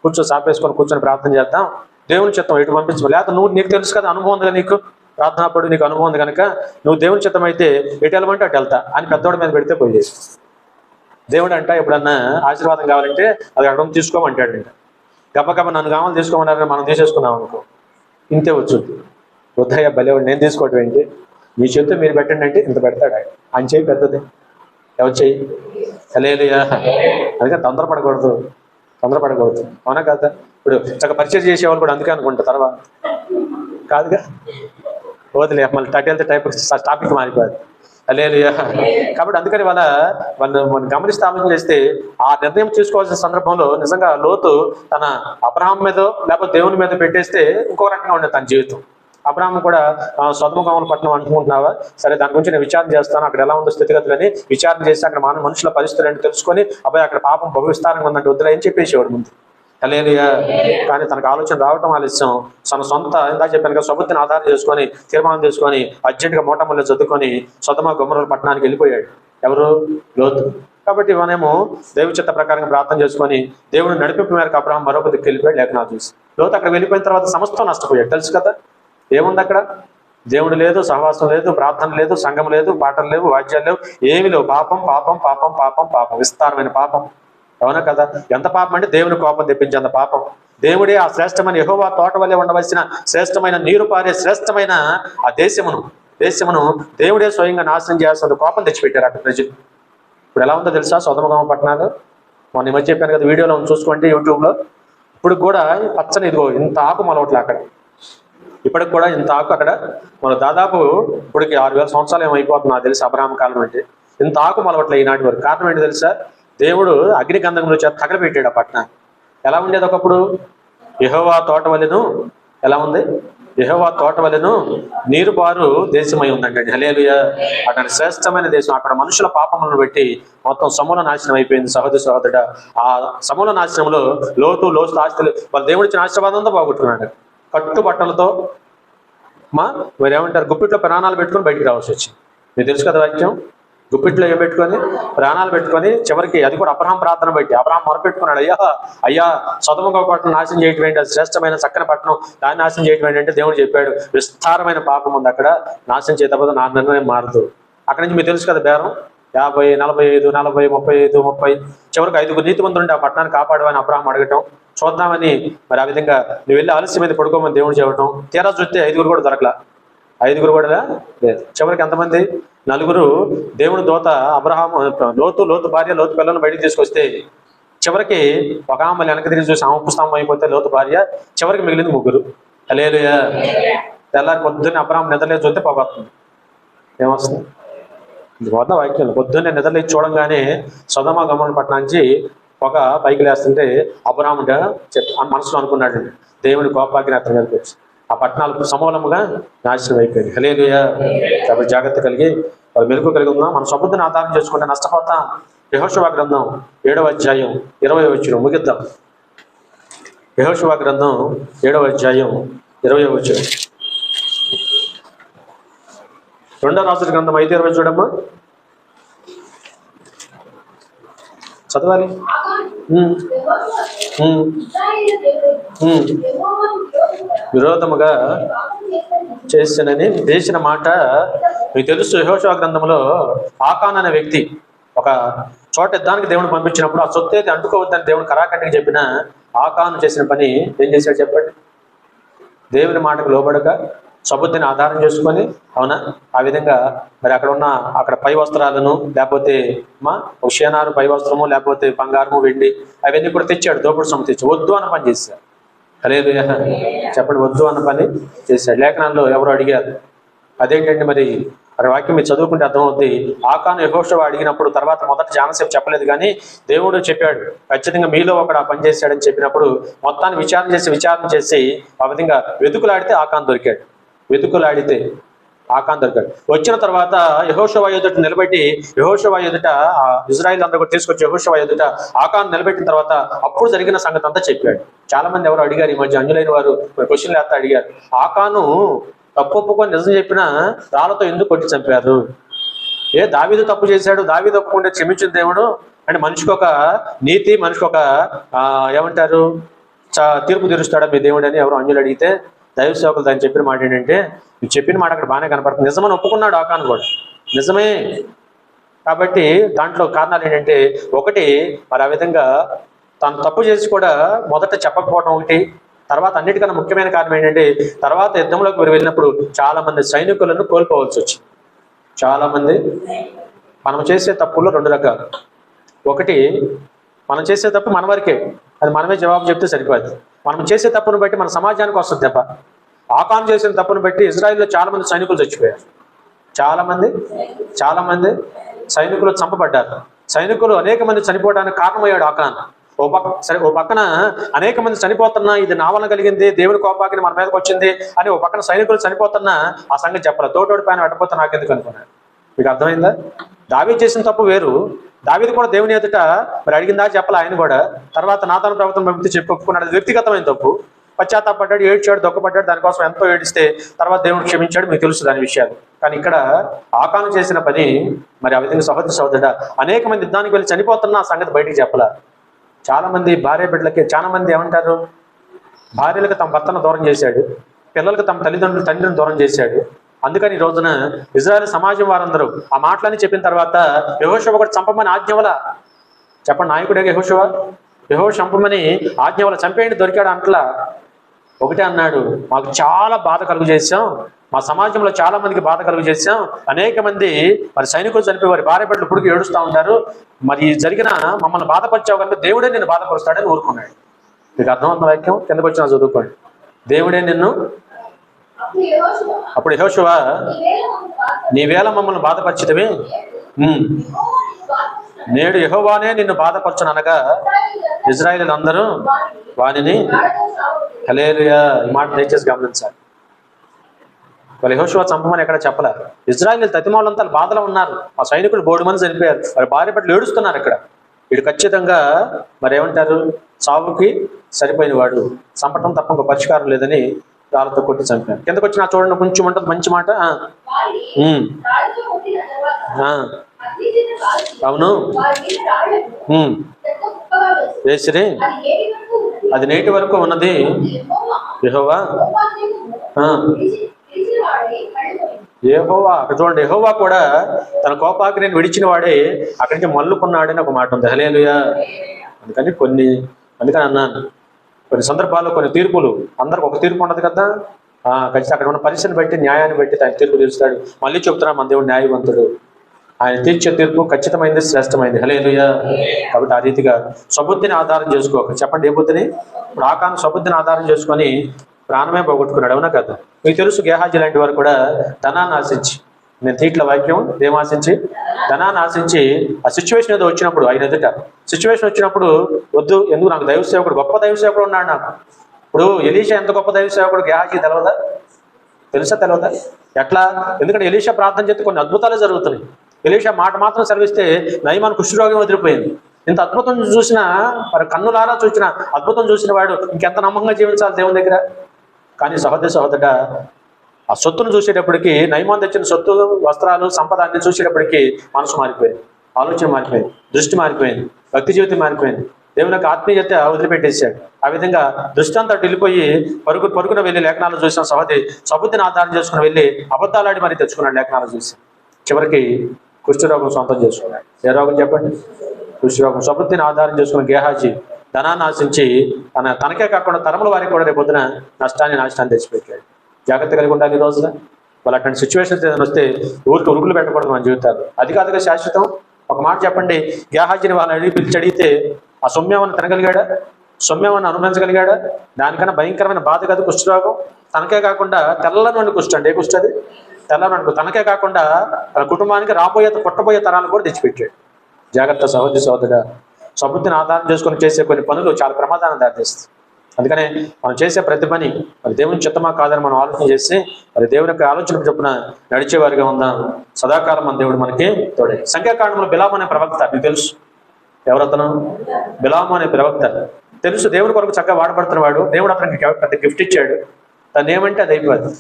కూర్చో, సాపేసుకొని కూర్చొని ప్రార్థన చేద్దాం, దేవుని చిత్తం ఎటు పంపించు, లేకపోతే నువ్వు నీకు తెలుసు కదా, అనుభవం ఉంది కదా, నీకు ప్రార్థనప్పుడు నీకు అనుభవం ఉంది కనుక నువ్వు దేవుని చిత్తం అయితే ఎటు వెళ్ళమంటే అటు వెళ్తా అని పెద్దోడి మీద పెడితే పోయేది. దేవుడు అంట ఎప్పుడన్నా ఆశీర్వాదం కావాలంటే అది అక్కడ తీసుకోమంటాడు అంట. గబ్బగబ్బ నన్ను కావాలి తీసుకోమన్నారని మనం తీసేసుకున్నాం అనుకో, ఇంతే వచ్చుద్ది. వద్దయ్యా భలేవాడు, నేను తీసుకోవటం ఏంటి, మీ చేతితో మీరు పెట్టండి అంటే ఇంత పెడతాడు ఆయన. ఆయన చేయి పెద్దది, ఎవరు చేయి? హల్లెలూయా. అందుకని తొందరపడకూడదు. అవునా కదా? ఇప్పుడు చక్కగా పరిచయం చేసేవాళ్ళు కూడా అందుకే అనుకుంటా, తర్వాత కాదుగా, వదిలే మళ్ళీ వెళ్తే టాపిక్ మారిపోదు. హల్లెలూయా. కాబట్టి అందుకని మనం గమనిస్తే ఆలోచన చేస్తే ఆ నిర్ణయం తీసుకోవాల్సిన సందర్భంలో నిజంగా లోతు తన అబ్రహాం మీద లేకపోతే దేవుని మీద పెట్టేస్తే ఇంకో రకంగా ఉండేది తన జీవితం. అబ్రహాం కూడా సొదొమ గొమొర్రా పట్టణం అనుకుంటున్నావా, సరే దాని గురించి నేను విచారణ చేస్తాను, అక్కడ ఎలా ఉందో స్థితిగతులని విచారణ చేసి అక్కడ మనుషుల పరిస్థితులు ఏంటి తెలుసుకొని, అబ్బాయి అక్కడ పాపం బహు విస్తారంగా ఉందంటే వద్దులే అని చెప్పేసేవాడు ముందు. హల్లెలూయా. కానీ తనకు ఆలోచన రావటం ఆలస్యం. తన సొంత ఇందాక చెప్పాను కదా, సొబుద్ధిని ఆధారం చేసుకొని తీర్మానం చేసుకొని అర్జెంటుగా మూటములు చదువుకొని సొదమ గొమొర్రా పట్టణానికి వెళ్ళిపోయాడు. ఎవరు? లోతు. కాబట్టి ఇవనేమో దైవ చిత్త ప్రకారంగా ప్రార్థన చేసుకొని దేవుడు నడిపింపు మేరకు అబ్రహాం మరొక దిక్కు వెళ్ళిపోయాడు లేఖనాలు చూసి. లోతు అక్కడ వెళ్ళిపోయిన తర్వాత సమస్తం నష్టపోయాడు. తెలుసు కదా ఏముంది అక్కడ? దేవుడు లేదు, సహవాసం లేదు, ప్రార్థన లేదు, సంఘం లేదు, పాటలు లేవు, వాద్యాలు లేవు, ఏమి లేవు. పాపం పాపం పాపం పాపం పాపం, విస్తారమైన పాపం. అవునా కదా? ఎంత పాపం అంటే దేవుని కోపం తెప్పించేంత పాపం. దేవుడే ఆ శ్రేష్టమైన యెహోవా తోట వల్లే ఉండవలసిన శ్రేష్టమైన నీరు పారే శ్రేష్టమైన ఆ దేశమును దేవుడే స్వయంగా నాశనం చేస్తున్న కోపం తెచ్చిపెట్టారు అక్కడ ప్రజలు. ఇప్పుడు ఎలా ఉందో తెలుసా సొదొమ గొమొర్రా పట్టణాలు? మొన్న ఈ మధ్య చెప్పాను కదా, వీడియోలో చూసుకోండి యూట్యూబ్లో. ఇప్పుడు కూడా పచ్చని ఇదిగో ఇంత ఆకు మొలవట్లే అక్కడ. ఇప్పటికి కూడా ఇంత ఆకు అక్కడ మన దాదాపు ఇప్పటికి 6000 సంవత్సరాలు ఏమైపోతుంది నాకు తెలిసి అబ్రహాం కాలం అంటే. ఇంత ఆకు మొలవట్లే ఈనాటి వరకు. కారణం ఏంటి తెలుసా? దేవుడు అగ్నిగంధంలో చేత తగలబెట్టాడు ఆ పట్టణాన్ని. ఎలా ఉండేది ఒకప్పుడు? యెహోవా తోట వలెను, ఎలా ఉంది? యెహోవా తోట వలెను నీరు బారు దేశమై ఉందండి. హల్లెలూయా. అక్కడ శ్రేష్టమైన దేశం. అక్కడ మనుషుల పాపములను బట్టి మొత్తం సమూల నాశనం అయిపోయింది. సహోదరుడా, ఆ సమూల నాశనంలో లోతు ఆస్తులు వాళ్ళ దేవుడిచ్చిన ఆశీర్వాదంతో బాగుంటున్నాడు. కట్టుబట్టలతో మరి ఏమంటారు, గుప్పిట్లో ప్రాణాలు పెట్టుకొని బయటికి రావాల్సి వచ్చింది. మీకు తెలుసు కదా వాక్యం. గుప్పిట్లో ఏం పెట్టుకొని ప్రాణాలు పెట్టుకొని చివరికి అది కూడా అబ్రహాం ప్రార్థన బట్టి అబ్రహాం మొరపెట్టుకున్నాడు, అయ్యా సొదొమ గొమొర్రా పట్టణం నాశనం చేయటం ఏంటి? అది శ్రేష్టమైన చక్కని పట్టణం, దాన్ని నాశనం చేయటం ఏంటంటే దేవుడు చెప్పాడు విస్తారమైన పాపం ఉంది అక్కడ, నాశనం చేయకపోతే నా నిర్ణయం మారదు. అక్కడి నుంచి మీకు తెలుసు కదా బేరం 50, 45, 40, 35, 30 చివరికి 5 నీతిమంతులు ఉంటే ఆ పట్టణాన్ని కాపాడమని అబ్రహాం అడగటం చూద్దామని. మరి ఆ విధంగా నువ్వు వెళ్ళి ఆలస్యం మీద పడుకోమని దేవుడు చెప్పటం. తీరా చూస్తే 5 కూడా దొరకలా. 5 కూడా లేదు. చివరికి ఎంతమంది? 4 దేవుని దూత అబ్రహాం లోతు భార్య లోతు పిల్లలను బయటికి తీసుకొస్తే చివరికి ఒక ఆమె వెనక తిరిగి చూసి ఆమె పుస్తకం అయిపోతే లోతు భార్య, చివరికి మిగిలింది 3. హల్లెలూయా. తెల్లారి పొద్దున్నే అబ్రహాం నిద్రలేసి చూస్తే పోగొస్తుంది. ఏమొస్తుంది? ఇది పోతా వాక్యం. పొద్దున్నే నిద్రలేసి చూడంగానే సొదొమ గొమొర్రా పట్టణం నుంచి ఒక పైకి లేస్తుంటే అబ్రహాం మనసులో అనుకున్నాడు, దేవుని కోపాగ్ని అతని మీదకి వచ్చి ఆ పట్టణాలు సమూలముగా నాశనం అయిపోయింది. హల్లెలూయా. కాబట్టి జాగ్రత్త కలిగి మెలకు కలిగి ఉందాం. మన సొబుద్ధిని ఆధారం చేసుకుంటే నష్టపోతాం. యెహోషువ గ్రంథం 7వ అధ్యాయం 20వ వచనం ముగిద్దాం. యెహోషువ గ్రంథం 7వ అధ్యాయం 20వ వచనం. 2వ రాజుల గ్రంథం 5:20 చూడమ్మా, చదవాలి. విరోధముగా చేసినని చేసిన మాట మీకు తెలుసు. యెహోషువ గ్రంథంలో ఆకాన్ అనే వ్యక్తి ఒక చోట యుద్ధానికి దేవుడు పంపించినప్పుడు ఆ సొత్తు అయితే అంటుకోవద్దని దేవుడు కరాఖండికి చెప్పిన ఆకాను చేసిన పని ఏం చేశాడు చెప్పండి? దేవుని మాటకు లోబడక సబుద్ధిని ఆధారం చేసుకొని, అవునా, ఆ విధంగా మరి అక్కడ పై వస్త్రాలను లేకపోతే ఉషియానారు పై వస్త్రము లేకపోతే బంగారము వెండి అవన్నీ కూడా తెచ్చాడు. దోపుడు సొమ్ము తెచ్చి వద్దు అన్న పని చేశాడు. హల్లెలూయా. చెప్పండి, వద్దు అన్న పని చేశాడు. లేఖనాల్లో ఎవరు అడిగారు అదేంటండి మరి అక్కడ వాక్యం మీరు చదువుకుంటే అర్థమవుద్ది. ఆకాను యెహోషువ అడిగినప్పుడు తర్వాత మొదట జానసేపు చెప్పలేదు, కానీ దేవుడు చెప్పాడు ఖచ్చితంగా మీలో ఒకడు ఆ పని చేశాడని చెప్పినప్పుడు మొత్తాన్ని విచారణ చేసి ఆ విధంగా వెతుకులాడితే ఆకాను దొరికాడు. వచ్చిన తర్వాత యెహోషువ ఎదుట నిలబెట్టి యెహోషువ ఎదుట ఇజ్రాయిల్ అందరూ కూడా తీసుకొచ్చి యెహోషువ ఎదుట ఆకాను నిలబెట్టిన తర్వాత అప్పుడు జరిగిన సంగతి అంతా చెప్పాడు. చాలా మంది ఎవరు అడిగారు ఈ మధ్య, అంజులైన వారు క్వశ్చన్లు వేస్తా అడిగారు, ఆకాను తప్పు ఒప్పుకొని నిజం చెప్పినా రాళ్లతో ఎందుకు కొట్టి చంపారు? దావీదు తప్పు చేశాడు, దావీదు ఒప్పుకుంటే క్షమించిన దేవుడు అంటే మనిషికి ఒక నీతి, మనిషికి ఒక ఏమంటారు తీర్పు తీరుస్తాడా మీ దేవుడు అని ఎవరు అంజులు అడిగితే దైవ సేవకులు దాన్ని చెప్పిన మాట ఏంటంటే, నువ్వు చెప్పిన మాట అక్కడ బాగానే కనపడుతుంది, నిజమని ఒప్పుకున్నాడు ఆకాను కూడా, నిజమే. కాబట్టి దాంట్లో కారణాలు ఏంటంటే, ఒకటి మరి ఆ విధంగా తను తప్పు చేసి కూడా మొదట చెప్పకపోవడం ఒకటి, తర్వాత అన్నిటికన్నా ముఖ్యమైన కారణం ఏంటంటే తర్వాత యుద్ధంలోకి మీరు వెళ్ళినప్పుడు చాలా మంది సైనికులను కోల్పోవలసి వచ్చింది. చాలా మంది. మనం చేసే తప్పుల్లో 2 రకాలు. ఒకటి, మనం చేసే తప్పు మన వరకే, అది మనమే జవాబు చెప్తే సరిపోదు. మనం చేసే తప్పును బట్టి మన సమాజానికి వస్తుంది దెబ్బ. ఆకాను చేసిన తప్పును బట్టి ఇజ్రాయిల్లో చాలా మంది సైనికులు చచ్చిపోయారు. చాలా మంది సైనికులు చంపబడ్డారు. సైనికులు అనేక మంది చనిపోవడానికి కారణమయ్యాడు ఆకాను. ఓ పక్కన అనేక మంది చనిపోతున్నా ఇది నా వలన కలిగింది, దేవుని కోపాగ్ని మన మీదకి వచ్చింది అని ఓ పక్కన సైనికులు చనిపోతున్నా ఆ సంగతి చెప్పాలి. తోటోడి పైన పెట్టపోతే నాకెందుకు అనుకున్నాడు. మీకు అర్థమైందా? దావీదు చేసిన తప్పు వేరు, దావీదు కూడా దేవుని ఎదుట మరి అడిగిందా చెప్పాలి ఆయన కూడా. తర్వాత నాతాను ప్రవక్తను పంపితే చెప్పి ఒప్పుకున్నాడు. అది వ్యక్తిగతమైన తప్పు. పశ్చాత్తాపడ్డాడు, ఏడ్చాడు, దుఃఖపడ్డాడు, దానికోసం ఎంతో ఏడిస్తే తర్వాత దేవుడు క్షమించాడు. మీకు తెలుసు దాని విషయాలు. కానీ ఇక్కడ ఆకాను చేసిన పని మరి ఆ విధంగా సహోదరుడా అనేక మంది యుద్ధానికి వెళ్ళి చనిపోతున్న ఆ సంగతి బయటికి చెప్పాల. చాలా మంది భార్య బిడ్డలకి, చాలా మంది ఏమంటారు, భార్యలకు తమ భర్తను దూరం చేశాడు, పిల్లలకు తమ తండ్రిని దూరం చేశాడు. అందుకని ఈ రోజున ఇజ్రాయెల్ సమాజం వారందరూ ఆ మాటలని చెప్పిన తర్వాత యెహోషువ కూడా చంపమని ఆజ్ఞవల, చెప్పండి నాయకుడే యెహోషువ, యెహోషువ చంపమని ఆజ్ఞవల, చంపేయండి దొరికాడు అంటలా. ఒకటే అన్నాడు, మాకు చాలా బాధ కలుగు చేశాం, మా సమాజంలో చాలా మందికి బాధ కలుగు చేశాం, అనేక మంది మరి సైనికులు చనిపోయి వారి భార్య బిడ్డలు పుడికి ఏడుస్తూ ఉంటారు, మరి జరిగిన మమ్మల్ని బాధపరిచావు కనుక దేవుడే నిన్ను బాధపరుస్తాడని ఊరుకున్నాడు. మీకు అర్థమవుతున్న వాక్యం కిందకు వచ్చినా చదువుకోండి. దేవుడే నిన్ను, అప్పుడు యెహోషువ నీవేళ మమ్మల్ని బాధపరిచితివి, నేడు యెహోవానే నిన్ను బాధపరచుననగా ఇజ్రాయేలు అందరూ వానిని. హల్లెలూయా. ఈ మాట దయచేసి గమనించాలి. వాళ్ళు యెహోషువ చంపమని ఎక్కడ చెప్పలే. ఇజ్రాయేలు తతిమాలంతా బాధలో ఉన్నారు. ఆ సైనికులు 3 మంది చనిపోయారు. వారి భార్య బిడ్డలు ఏడుస్తున్నారు. ఇక్కడ వీడు ఖచ్చితంగా మరి ఏమంటారు, చావుకి సరిపోయిన వాడు, చంపటం తప్ప ఇంకో పరిష్కారం లేదని రాళ్ళతో కొట్టి చంపాను. కిందకు వచ్చిన చూడండి, కొంచెం ఉంటుంది మంచి మాట. అవును వేసిరి, అది నేటి వరకు ఉన్నది యెహోవా. యెహోవా అక్కడ చూడండి, యెహోవా కూడా తన కోపాగ్నిని విడిచిన వాడే అక్కడి నుంచి మల్లుకున్నాడని ఒక మాట ఉంది. హల్లెలూయా. అందుకని అన్నాను, కొన్ని సందర్భాల్లో కొన్ని తీర్పులు అందరికి ఒక తీర్పు ఉండదు కదా. ఖచ్చితంగా అక్కడ ఉన్న పరిస్థితిని బట్టి, న్యాయాన్ని బట్టి ఆయన తీర్పు తీరుస్తాడు. మళ్ళీ చెప్తున్నా, మన దేవుడు న్యాయవంతుడు. ఆయన తీర్చే తీర్పు ఖచ్చితమైంది, శ్రేష్టమైంది. హల్లెలూయా. కాబట్టి ఆ రీతిగా స్వబుద్ధిని ఆధారం చేసుకోక, చెప్పండి ఏ బుద్ధిని? ఇప్పుడు ఆకాను స్వబుద్ధిని ఆధారం చేసుకొని ప్రాణమే పోగొట్టుకున్నాడు. అవునా కదా? మీకు తెలుసు, గేహాజీ లాంటి వారు కూడా ధనాన్ని ఆశించి, నేను తీట్ల వాక్యం ఏం ఆశించి, ధనాన్ని ఆశించి ఆ సిచ్యువేషన్ ఏదో వచ్చినప్పుడు, ఆయన ఎదుట సిచ్యువేషన్ వచ్చినప్పుడు వద్దు, ఎందుకు, నాకు దైవ సేవకుడు, గొప్ప దైవ సేవకుడు ఉన్నాడు నాకు. ఇప్పుడు ఎలీషా ఎంత గొప్ప దైవ సేవకుడు, గేహాజీ తెలియదా? తెలియదా? ఎట్లా? ఎందుకంటే ఎలీషా ప్రార్థన చేస్తే కొన్ని అద్భుతాలు జరుగుతున్నాయి. ఎలీషా మాట మాత్రం సెలవిస్తే నయమాన్ కుష్ఠరోగం వదిలిపోయింది. ఇంత అద్భుతం చూసిన, మరి కన్నులారా చూసిన అద్భుతం చూసిన వాడు ఇంకెంత నమ్మకంగా జీవించాలి దేవుని దగ్గర. కానీ సహోదరుడా, ఆ సొత్తును చూసేటప్పటికి, నయమాన్ తెచ్చిన సొత్తు, వస్త్రాలు, సంపద అన్ని చూసేటప్పటికి మనసు మారిపోయింది, ఆలోచన మారిపోయింది, దృష్టి మారిపోయింది, భక్తి జీవితం మారిపోయింది, దేవుని యొక్క ఆత్మీయత వదిలిపెట్టేశాడు. ఆ విధంగా దృష్టి అంతా వెళ్ళిపోయి పరుగున వెళ్ళి లేఖనాలు చూసిన సబుద్ధిని ఆధారం చేసుకుని వెళ్ళి అబద్ధాలాడి మరీ తెచ్చుకున్నాడు లేఖనాలు చూసి. చివరికి కుష్ఠరోగం సొంతం చేసుకున్నాడు. ఏ రోగం చెప్పండి? కుష్ఠరోగం. సబుద్ధిని ఆధారం చేసుకున్న గేహాజీ ధనాన్ని ఆశించి తనకే కాకుండా తరముల వారికి కూడా రేపొద్దున నాశనాన్ని తెచ్చిపెట్టాడు. జాగ్రత్త కలిగి ఉండాలి ఈ రోజున. వాళ్ళు అట్లాంటి సిచ్యువేషన్స్ ఏదైనా వస్తే ఊరికి ఉరుగులు పెట్టకూడదు మన జీవితాలు. అది కాదుగా శాశ్వతం. ఒక మాట చెప్పండి, గేహాజీని వాళ్ళని పిలిచి అడిగితే ఆ సొమ్యమని తినగలిగాడా? సొమ్యమని అనుభవించగలిగాడా? దానికన్నా భయంకరమైన బాధ కదా కుష్ఠరోగం. తనకే కాకుండా తెల్లనోని కుష్ఠ అంటే ఏ కుష్ఠ అది? తెల్లనోని. తనకే కాకుండా తన కుటుంబానికి పుట్టబోయే తరాలు కూడా తెచ్చిపెట్టాడు. జాగ్రత్త సహోదరుడా. సబుద్ధిని ఆధారం చేసుకొని చేసే కొన్ని పనులు చాలా ప్రమాదాన్ని దారితీస్తాయి. అందుకనే మనం చేసే ప్రతి పని మరి దేవుని చిత్తమా కాదని మనం ఆలోచన చేసి మరి దేవుని యొక్క ఆలోచన చొప్పున నడిచేవారిగా ఉందాం. సదాకాలం మన దేవుడు మనకి తోడే. సంఖ్యాకాండంలో బిలాము అనే ప్రవక్త, మీకు తెలుసు ఎవరతను? బిలాము అనే ప్రవక్త తెలుసు, దేవుని కొరకు చక్కగా వాడబడుతున్నవాడు. దేవుడు అతనికి పెద్ద గిఫ్ట్ ఇచ్చాడు. తను ఏమంటే అది అయిపోయింది.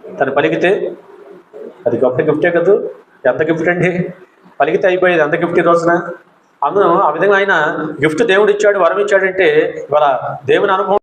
తను పలికితే అది గొప్ప గిఫ్టే కదా. ఎంత గిఫ్ట్ అండి, పలికితే అయిపోయేది. అంత గిఫ్ట్ ఈ రోజున. అందులో ఆ విధంగా ఆయన గిఫ్ట్ దేవుడు ఇచ్చాడు, వరం ఇచ్చాడంటే ఇవాళ దేవుని అనుభవం